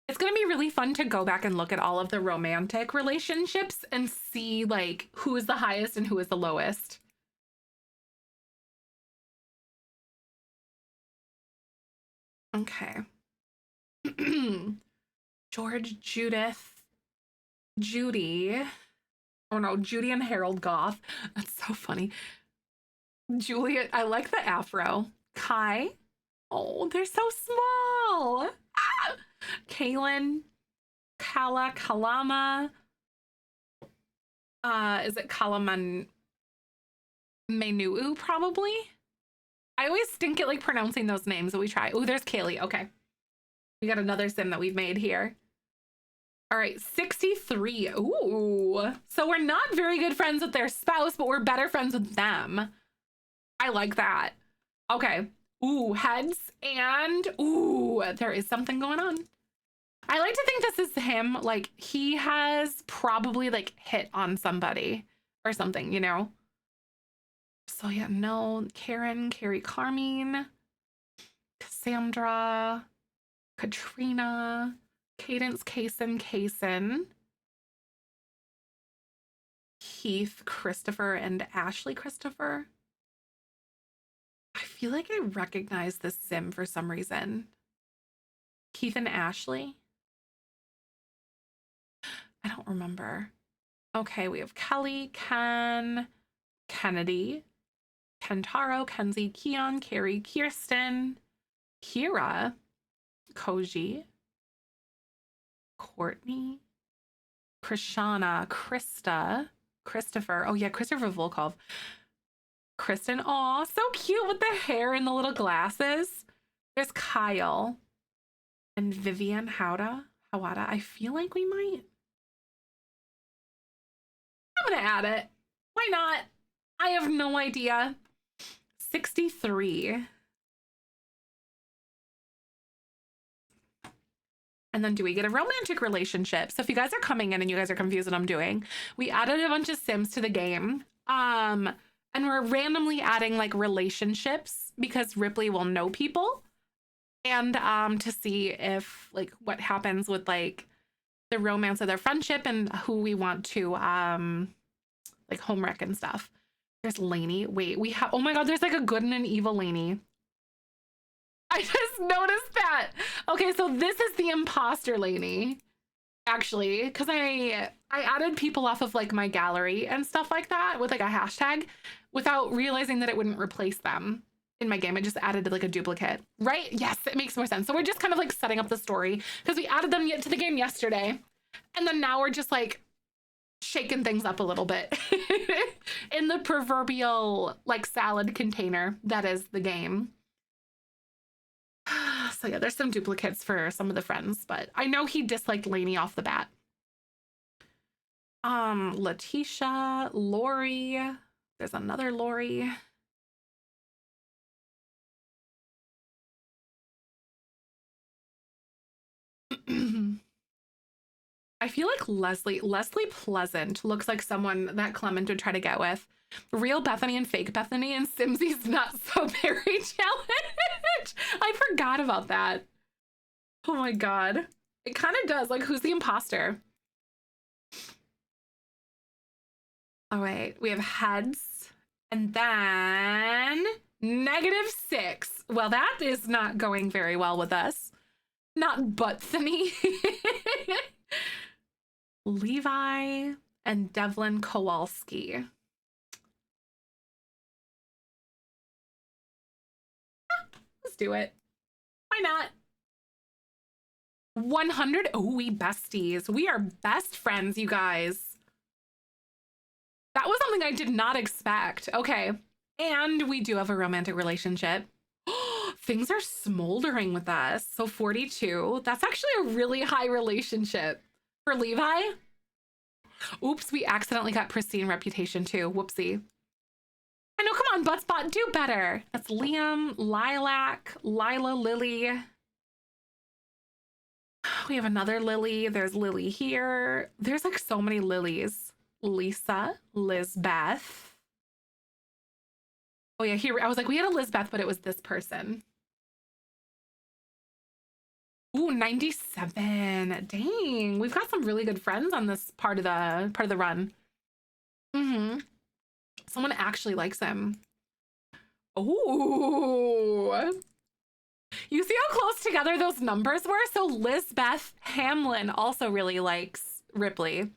It's gonna be really fun to go back and look at all of the romantic relationships and see like who is the highest and who is the lowest. Okay. George, Judith, Judy. Oh no, Judy and Harold Goff. That's so funny. Julia, I like the afro. Kai. Oh, they're so small. Ah! Kaylin. Kalama. Is it Kalaman Menuu probably? I always stink at like pronouncing those names, but we try. Oh, there's Kaylee. Okay. We got another sim that we've made here. All right, 63. Ooh. So we're not very good friends with their spouse, but we're better friends with them. I like that. Okay. Ooh, heads and ooh, there is something going on. I like to think this is him. Like he has probably like hit on somebody or something, you know? So yeah, no, Karen, Carrie, Carmine, Cassandra, Katrina, Cadence, Kaysen. Keith Christopher and Ashley Christopher. I feel like I recognize this sim for some reason. Keith and Ashley. I don't remember. Okay, we have Kelly, Ken, Kennedy, Kentaro, Kenzie, Keon, Carrie, Kirsten, Kira, Koji, Courtney, Krishana, Krista, Christopher. Oh yeah, Christopher Volkov. Kristen. Aw, so cute with the hair and the little glasses. There's Kyle and Vivian Howada. I feel like we might. I'm gonna add it. Why not? I have no idea. 63. And then do we get a romantic relationship? So if you guys are coming in and you guys are confused what I'm doing, we added a bunch of Sims to the game. And we're randomly adding like relationships because Ripley will know people. And to see if like what happens with like the romance of their friendship and who we want to like home wreck and stuff. There's Lainey. Wait, we have, oh my God, there's like a good and an evil Lainey. I just noticed that. Okay, so this is the imposter Lainey, actually, because I added people off of like my gallery and stuff like that with like a hashtag without realizing that it wouldn't replace them in my game. It just added like a duplicate, right? Yes, it makes more sense. So we're just kind of like setting up the story because we added them to the game yesterday. And then now we're just like shaking things up a little bit in the proverbial like salad container that is the game. So yeah, there's some duplicates for some of the friends, but I know he disliked Lainey off the bat. Letitia, Lori. There's another Lori. I feel like Leslie Pleasant looks like someone that Clement would try to get with. Real Bethany and fake Bethany and Simsy's not so very challenge. I forgot about that. Oh my God. It kind of does. Like, who's the imposter? All right, we have heads and then -6. Well, that is not going very well with us. Not Bethany. Levi and Devlin Kowalski. Let's do it. Why not? 100. Oh, we besties. We are best friends, you guys. That was something I did not expect. Okay. And we do have a romantic relationship. Things are smoldering with us. So 42. That's actually a really high relationship. For Levi? Oops, we accidentally got pristine reputation too. Whoopsie. I know, come on, Buttspot, do better. That's Liam, Lilac, Lila, Lily. We have another Lily. There's Lily here. There's like so many Lilies. Lisa, Lizbeth. Oh yeah, here, I was like, we had a Lizbeth, but it was this person. Ooh, 97. Dang, we've got some really good friends on this part of the run. Mm-hmm. Someone actually likes him. Oh, you see how close together those numbers were? So Lizbeth Hamlin also really likes Ripley.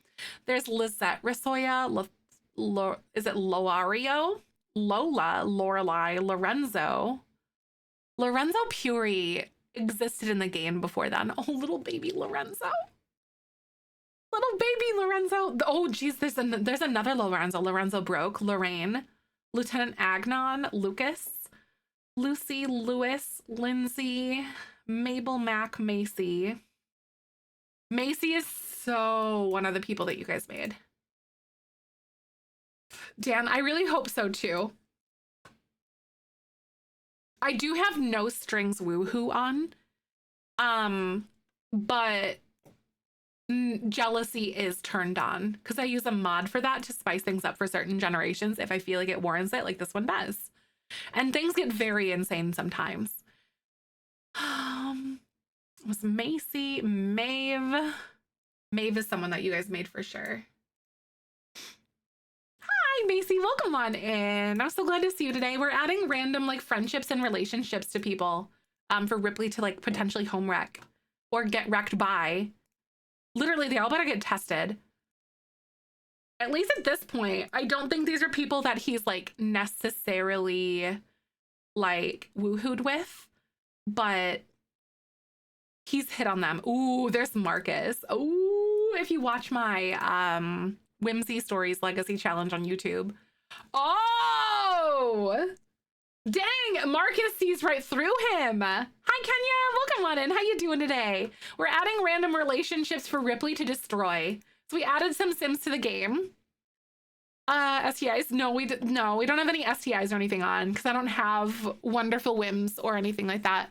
There's Lizette Risoya. Is it Loario? Lola, Lorelai, Lorenzo. Lorenzo Puri existed in the game before then. Oh, little baby Lorenzo. Little baby Lorenzo. Oh, geez, there's another Lorenzo. Lorenzo Broke, Lorraine, Lieutenant Agnon, Lucas, Lucy, Lewis, Lindsay, Mabel, Mac, Macy. Macy is so one of the people that you guys made. Dan, I really hope so too. I do have No Strings Woohoo on, but Jealousy is turned on because I use a mod for that to spice things up for certain generations if I feel like it warrants it, like this one does. And things get very insane sometimes. It was Macy, Maeve. Maeve is someone that you guys made for sure. Macy, welcome on in. I'm so glad to see you today. We're adding random like friendships and relationships to people for Ripley to like potentially home wreck or get wrecked by. Literally, they all better get tested. At least at this point, I don't think these are people that he's like necessarily like woohooed with, but he's hit on them. Ooh, there's Marcus. Ooh, if you watch my Whimsy Stories Legacy Challenge on YouTube. Oh, dang, Marcus sees right through him. Hi, Kenya, welcome on in. How you doing today? We're adding random relationships for Ripley to destroy. So we added some Sims to the game. STIs? No, we don't have any STIs or anything on because I don't have wonderful whims or anything like that.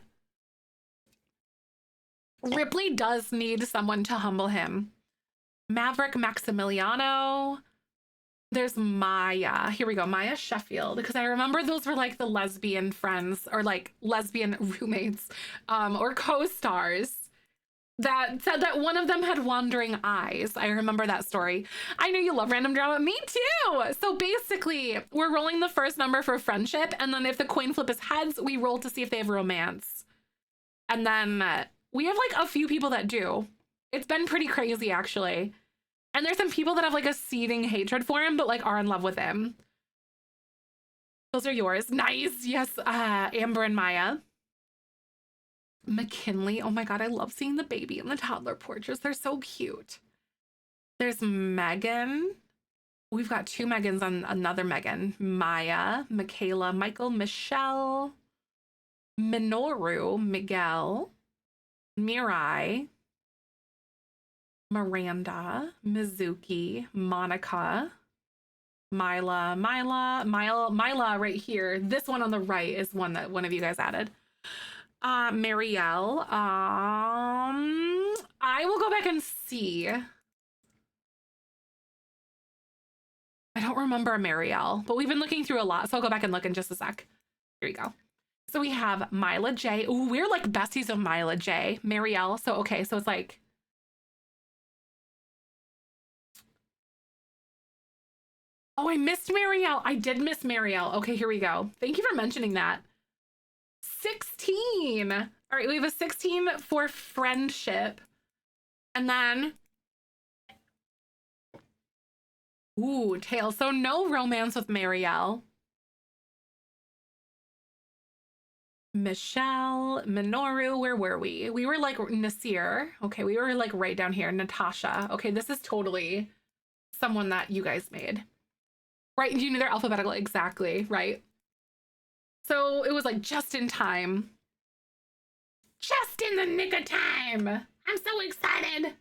Ripley does need someone to humble him. Maverick Maximiliano. There's Maya. Here we go. Maya Sheffield. Because I remember those were like the lesbian friends or like lesbian roommates or co-stars that said that one of them had wandering eyes. I remember that story. I know you love random drama. Me too. So basically, we're rolling the first number for friendship. And then if the coin flip is heads, we roll to see if they have romance. And then we have like a few people that do. It's been pretty crazy, actually. And there's some people that have like a seething hatred for him, but like are in love with him. Those are yours. Nice. Yes. Amber and Maya. McKinley. Oh my God. I love seeing the baby and the toddler portraits. They're so cute. There's Megan. We've got two Megans on another Megan. Maya, Michaela, Michael, Michelle, Minoru, Miguel, Mirai, Miranda, Mizuki, Monica, Mila right here. This one on the right is one that one of you guys added. Marielle. I will go back and see. I don't remember Marielle, but we've been looking through a lot, so I'll go back and look in just a sec. Here we go. So we have Mila J. Ooh, we're like besties of Mila J. Marielle. So okay, so it's like oh, I missed Marielle. I did miss Marielle. Okay, here we go. Thank you for mentioning that. 16. All right, we have a 16 for friendship. And then, ooh, tail. So no romance with Marielle. Michelle, Minoru, where were we? We were like Nasir. Okay, we were like right down here. Natasha. Okay, this is totally someone that you guys made. Right, you knew they're alphabetical, exactly, right? So it was like just in time. Just in the nick of time. I'm so excited.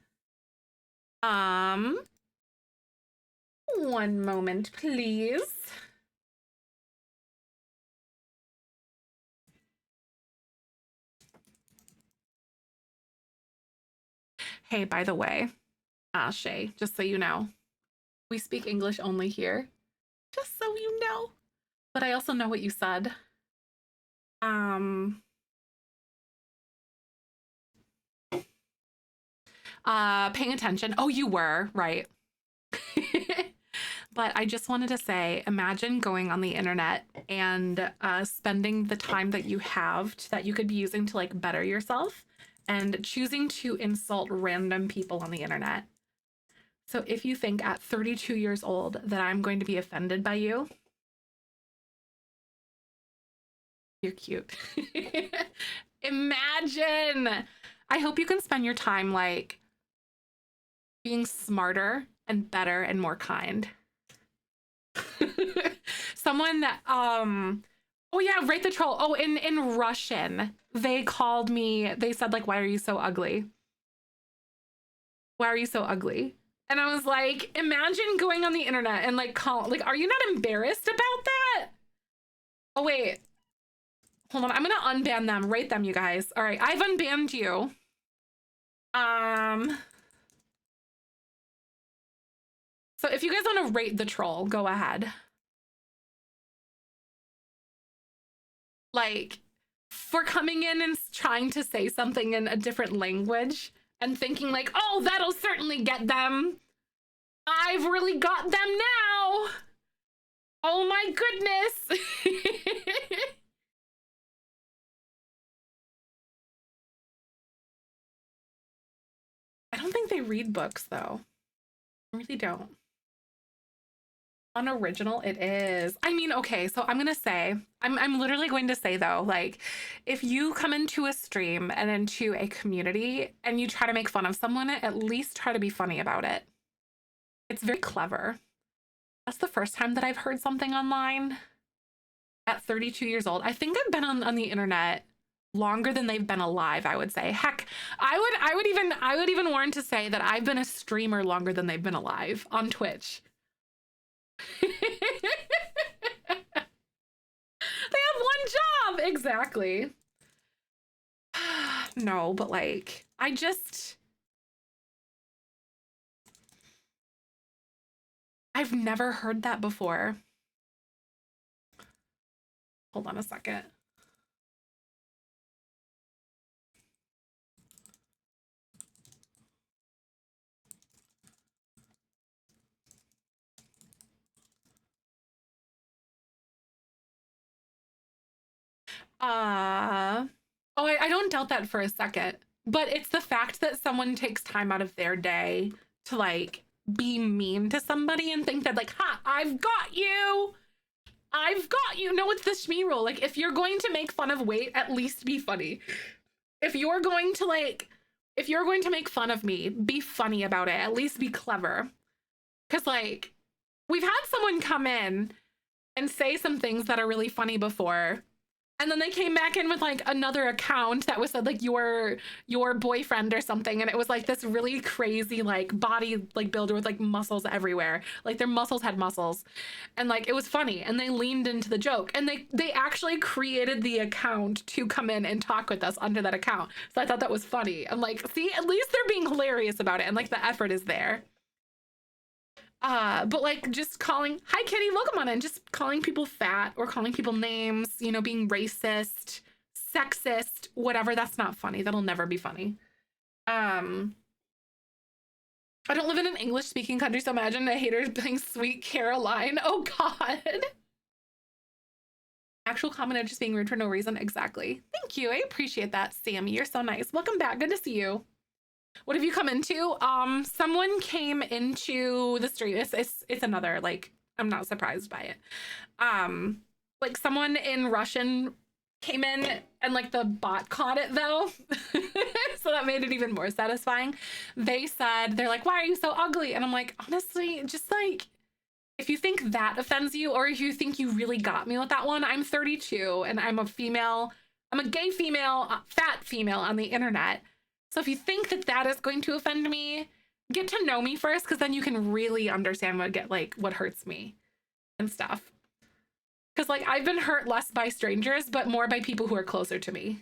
One moment, please. Hey, by the way, Shay, just so you know, we speak English only here. Just so you know. But I also know what you said. Paying attention. Oh, you were, right. But I just wanted to say, imagine going on the internet and spending the time that you have that you could be using to like better yourself and choosing to insult random people on the internet. So if you think at 32 years old that I'm going to be offended by you, you're cute. Imagine. I hope you can spend your time like being smarter and better and more kind. Someone that oh yeah, Write the Troll. Oh, in Russian, they called me, they said like, why are you so ugly? Why are you so ugly? And I was like, imagine going on the internet and like like, are you not embarrassed about that? Oh wait, hold on, I'm gonna unban them, rate them, you guys. All right, I've unbanned you. So if you guys want to rate the troll, go ahead. Like, for coming in and trying to say something in a different language and thinking like, oh, that'll certainly get them. I've really got them now. Oh my goodness. I don't think they read books though. I really don't. Unoriginal it is. I mean, okay, so I'm gonna say, I'm literally going to say though, like, if you come into a stream and into a community and you try to make fun of someone, at least try to be funny about it. It's very clever. That's the first time that I've heard something online at 32 years old. I think I've been on the internet longer than they've been alive, I would say. Heck, I would even warrant to say that I've been a streamer longer than they've been alive on Twitch. They have one job. Exactly. No, but like, I've never heard that before. Hold on a second. Oh, I don't doubt that for a second, but it's the fact that someone takes time out of their day to like be mean to somebody and think that like, ha, I've got you. I've got you. No, it's the Shmee rule. Like, if you're going to make fun of weight, at least be funny. If you're going to make fun of me, be funny about it. At least be clever. Because like, we've had someone come in and say some things that are really funny before, and then they came back in with like another account that was said like your boyfriend or something, and it was like this really crazy like body like builder with like muscles everywhere, like their muscles had muscles, and like it was funny, and they leaned into the joke, and they actually created the account to come in and talk with us under that account. So I thought that was funny. I'm like, see, at least they're being hilarious about it, and like the effort is there. But like just calling, hi Kitty, welcome on in, just calling people fat or calling people names, you know, being racist, sexist, whatever, that's not funny. That'll never be funny. I don't live in an English speaking country, so imagine a hater playing Sweet Caroline. Oh God. Actual comment just being rude for no reason. Exactly. Thank you. I appreciate that, Sammy. You're so nice. Welcome back. Good to see you. What have you come into? Someone came into the stream. It's another, like, I'm not surprised by it. Like someone in Russian came in and like the bot caught it though. So that made it even more satisfying. They said, they're like, why are you so ugly? And I'm like, honestly, just like, if you think that offends you, or if you think you really got me with that one, I'm 32 and I'm a female. I'm a gay female, fat female on the internet. So if you think that that is going to offend me, get to know me first, because then you can really understand what hurts me and stuff. Because like I've been hurt less by strangers, but more by people who are closer to me.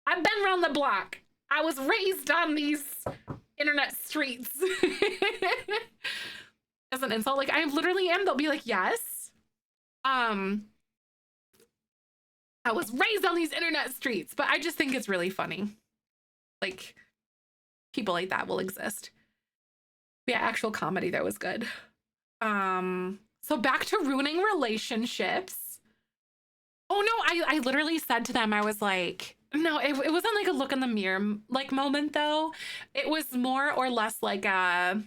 I've been around the block. I was raised on these internet streets. As an insult, like I literally am. They'll be like, yes. I was raised on these internet streets, but I just think it's really funny. Like, people like that will exist. Yeah, actual comedy that was good. So back to ruining relationships. Oh no, I literally said to them, I was like, no, it wasn't like a look in the mirror like moment though. It was more or less like I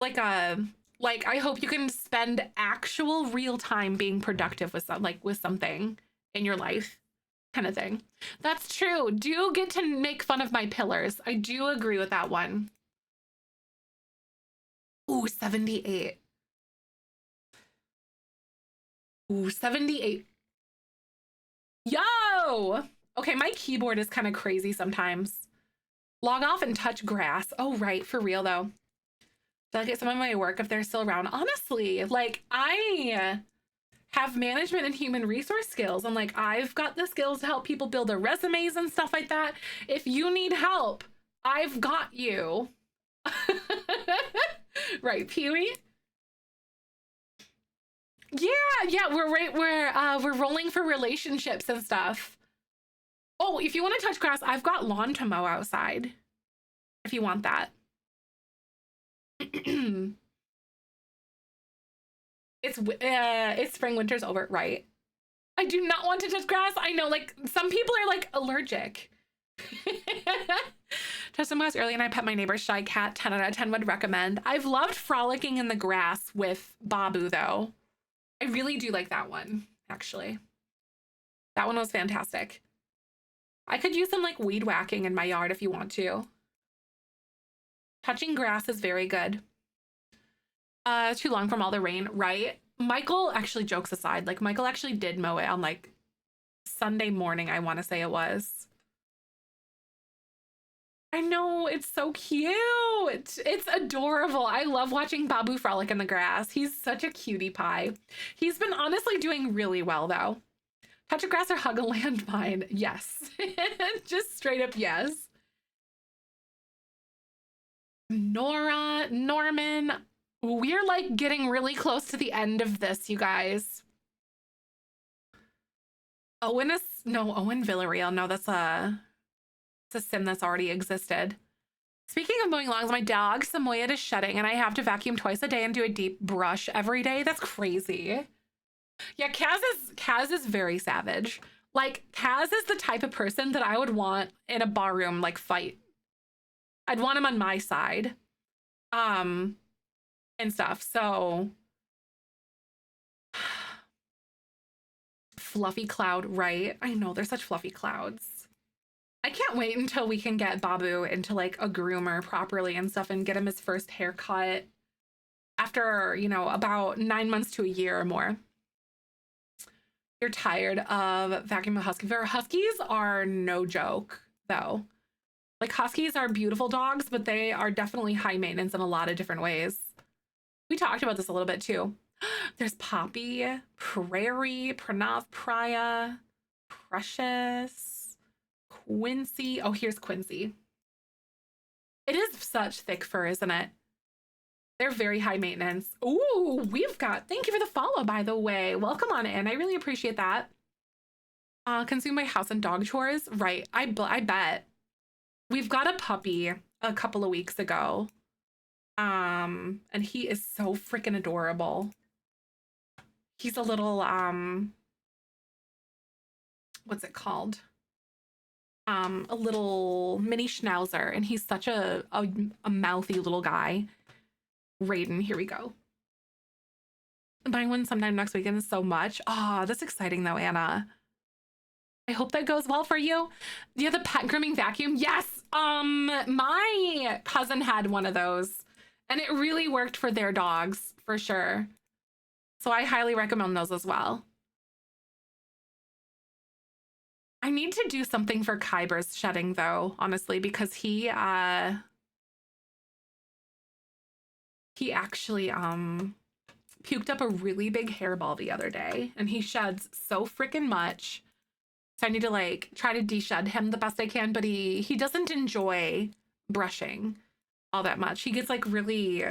hope you can spend actual real time being productive with something in your life. Kind of thing. That's true. Do get to make fun of my pillars. I do agree with that one. Ooh, 78. Ooh, 78. Yo! Okay, my keyboard is kind of crazy sometimes. Log off and touch grass. Oh, right. For real, though. Delegate some of my work if they're still around. Honestly, like, I have management and human resource skills, and like I've got the skills to help people build their resumes and stuff like that. If you need help, I've got you. Right, Pee-wee? Yeah, we're rolling for relationships and stuff. Oh, if you want to touch grass, I've got lawn to mow outside. If you want that. It's spring, winter's over, right? I do not want to touch grass. I know, like, some people are like allergic. Touched some grass early and I pet my neighbor's shy cat. 10 out of 10 would recommend. I've loved frolicking in the grass with Babu though. I really do like that one, actually. That one was fantastic. I could use some like weed whacking in my yard if you want to. Touching grass is very good. Too long from all the rain, right? Michael, actually, jokes aside, like Michael actually did mow it on like Sunday morning, I want to say it was. I know, it's so cute. It's adorable. I love watching Babu frolic in the grass. He's such a cutie pie. He's been honestly doing really well though. Touch a grass or hug a landmine? Yes. Just straight up yes. Norman, we're like getting really close to the end of this, you guys. Owen Villarreal. No, that's a sim that's already existed. Speaking of mowing lawns, my dog Samoyed is shedding and I have to vacuum twice a day and do a deep brush every day. That's crazy. Yeah, Kaz is very savage. Like, Kaz is the type of person that I would want in a barroom, like, fight. I'd want him on my side. And stuff. So fluffy cloud, right? I know, they're such fluffy clouds. I can't wait until we can get Babu into like a groomer properly and stuff and get him his first haircut after, you know, about 9 months to a year or more. You're tired of vacuuming a husky fur. Huskies are no joke, though. Like, huskies are beautiful dogs, but they are definitely high maintenance in a lot of different ways. We talked about this a little bit, too. There's Poppy, Prairie, Pranav, Praya, Precious, Quincy. Oh, here's Quincy. It is such thick fur, isn't it? They're very high maintenance. Ooh, thank you for the follow, by the way. Welcome on in. I really appreciate that. Consume my house and dog chores. Right, I bet. We've got a puppy a couple of weeks ago. And he is so freaking adorable. He's a little, what's it called? A little mini schnauzer, and he's such a mouthy little guy. Raiden, here we go. Buying one sometime next weekend so much. Ah, that's exciting though, Anna. I hope that goes well for you. Do you have the pet grooming vacuum? Yes. My cousin had one of those and it really worked for their dogs for sure. So I highly recommend those as well. I need to do something for Kyber's shedding though, honestly, because he actually puked up a really big hairball the other day and he sheds so freaking much. So I need to like try to de-shed him the best I can, but he doesn't enjoy brushing all that much. He gets like really,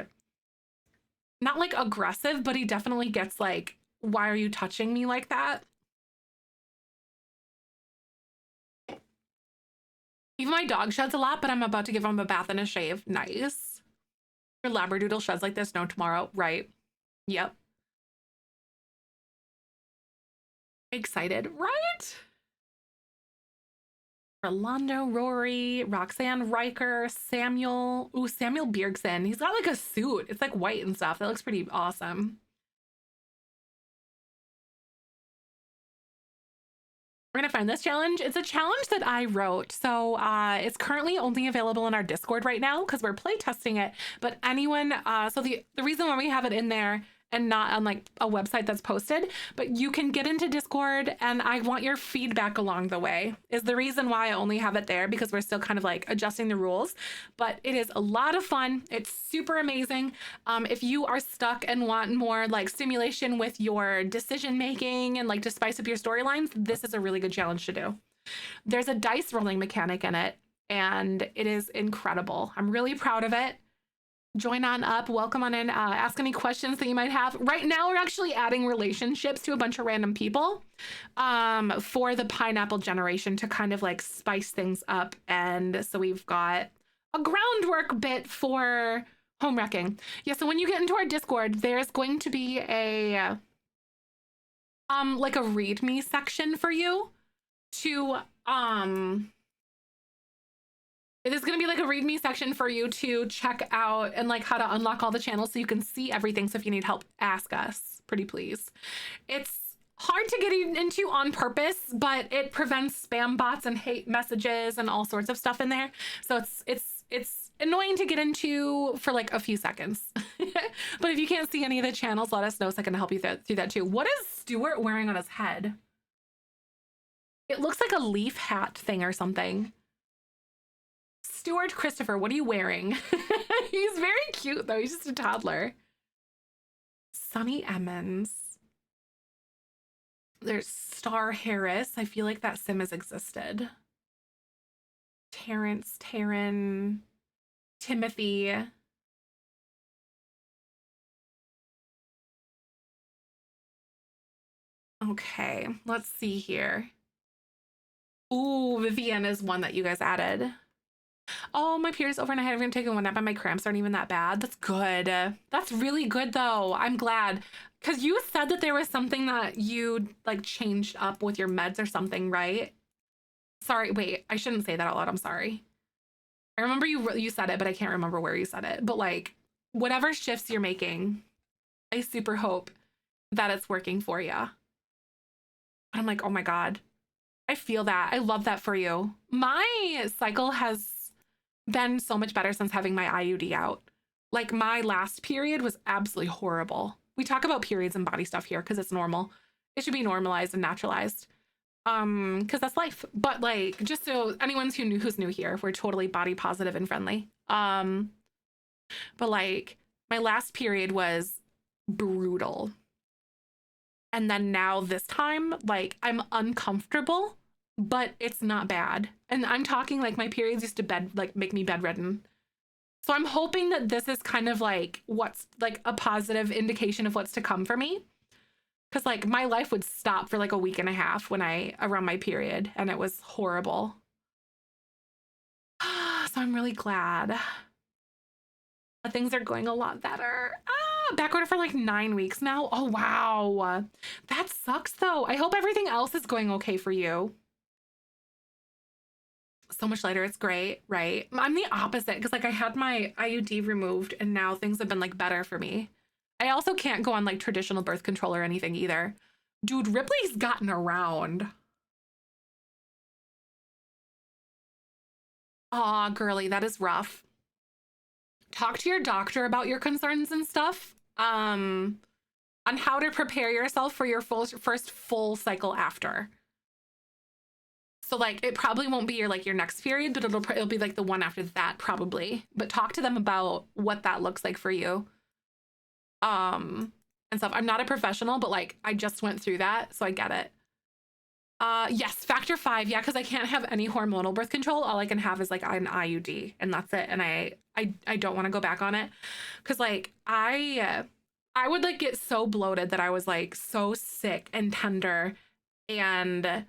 not like aggressive, but he definitely gets like, why are you touching me like that? Even my dog sheds a lot, but I'm about to give him a bath and a shave. Nice. Your Labradoodle sheds like this? No, tomorrow. Right. Yep. Excited, right? Rolando, Rory, Roxanne, Riker, Samuel. Ooh, Samuel Bjergsen. He's got like a suit. It's like white and stuff. That looks pretty awesome. We're gonna find this challenge. It's a challenge that I wrote. So it's currently only available in our Discord right now because we're play testing it. But anyone, so the reason why we have it in there and not on like a website that's posted, but you can get into Discord and I want your feedback along the way is the reason why I only have it there, because we're still kind of like adjusting the rules, but it is a lot of fun. It's super amazing. If you are stuck and want more like stimulation with your decision making and like to spice up your storylines, this is a really good challenge to do. There's a dice rolling mechanic in it and it is incredible. I'm really proud of it. Join on up, welcome on in, ask any questions that you might have. Right now, we're actually adding relationships to a bunch of random people for the pineapple generation to kind of like spice things up. And so we've got a groundwork bit for home wrecking. Yeah, so when you get into our Discord, there's going to be a like a readme section for you to it is going to be like a readme section for you to check out and like how to unlock all the channels so you can see everything. So if you need help, ask us, pretty please. It's hard to get into on purpose, but it prevents spam bots and hate messages and all sorts of stuff in there. So it's annoying to get into for like a few seconds. But if you can't see any of the channels, let us know so I can help you through that too. What is Stuart wearing on his head? It looks like a leaf hat thing or something. Stuart Christopher, what are you wearing? He's very cute though. He's just a toddler. Sunny Emmons. There's Star Harris. I feel like that sim has existed. Terrence, Taryn, Timothy. Okay, let's see here. Ooh, Vivian is one that you guys added. Oh, my period's over and I haven't taken one nap and my cramps aren't even that bad. That's good. That's really good though. I'm glad. Because you said that there was something that you like changed up with your meds or something, right? Sorry, wait, I shouldn't say that out loud. I'm sorry. I remember you said it, but I can't remember where you said it. But like, whatever shifts you're making, I super hope that it's working for you. I'm like, oh my God, I feel that. I love that for you. My cycle has been so much better since having my IUD out. Like my last period was absolutely horrible. We talk about periods and body stuff here because it's normal. It should be normalized and naturalized. Because that's life. But like, just so anyone who's new here, we're totally body positive and friendly. But like my last period was brutal. And then now this time, like I'm uncomfortable, but it's not bad. And I'm talking like my periods used to make me bedridden. So I'm hoping that this is kind of like what's like a positive indication of what's to come for me. Cause like my life would stop for like a week and a half around my period, and it was horrible. So I'm really glad that things are going a lot better. Back order for like 9 weeks now. Oh, wow. That sucks though. I hope everything else is going okay for you. So much lighter. It's great, right? I'm the opposite because like I had my IUD removed and now things have been like better for me. I also can't go on like traditional birth control or anything either. Dude, Ripley's gotten around. Aw, girly, that is rough. Talk to your doctor about your concerns and stuff. On how to prepare yourself for your first full cycle after. So like it probably won't be your next period, but it'll be like the one after that probably. But talk to them about what that looks like for you. And stuff. I'm not a professional, but like I just went through that, so I get it. Yes, factor 5, yeah, because I can't have any hormonal birth control. All I can have is like an IUD, and that's it. And I don't want to go back on it because like I would like get so bloated that I was like so sick and tender, and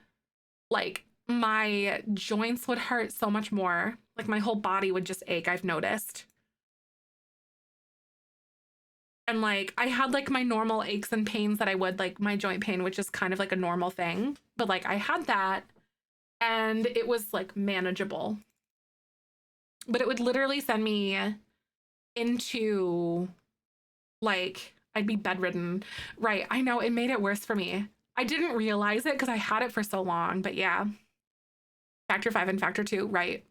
like my joints would hurt so much more. Like my whole body would just ache, I've noticed. And like I had like my normal aches and pains that I would like my joint pain, which is kind of like a normal thing. But like I had that and it was like manageable. But it would literally send me into like I'd be bedridden. Right. I know it made it worse for me. I didn't realize it because I had it for so long. But yeah. Factor 5 and factor 2. Right.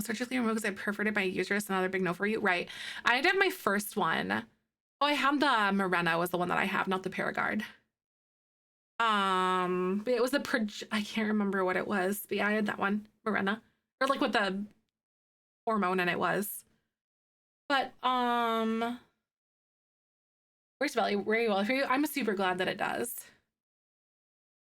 Surgically removed because I perforated my uterus. Another big no for you. Right. I did my first one. Oh, I have the Mirena was the one that I have, not the Paragard. But it was I can't remember what it was. But yeah, I had that one, Mirena. Or like what the hormone in it was. But where's Belly? Very well for you. I'm super glad that it does.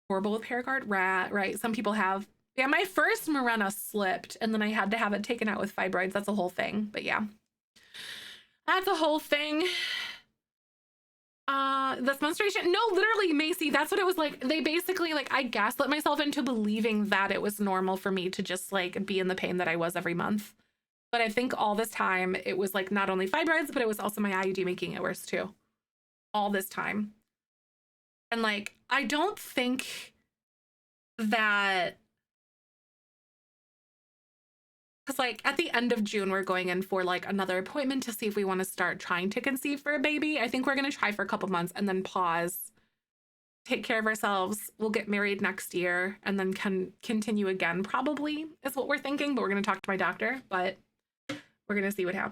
Horrible with Paragard. Right. Some people have. Yeah, my first Mirena slipped and then I had to have it taken out with fibroids. That's a whole thing. But yeah, that's a whole thing. This menstruation. No, literally, Macy, that's what it was like. They basically like, I gaslit myself into believing that it was normal for me to just like be in the pain that I was every month. But I think all this time it was like not only fibroids, but it was also my IUD making it worse too. All this time. And like, I don't think that, because like at the end of June, we're going in for like another appointment to see if we want to start trying to conceive for a baby. I think we're going to try for a couple months and then pause, take care of ourselves. We'll get married next year and then can continue again, probably is what we're thinking. But we're going to talk to my doctor, but we're going to see what happens.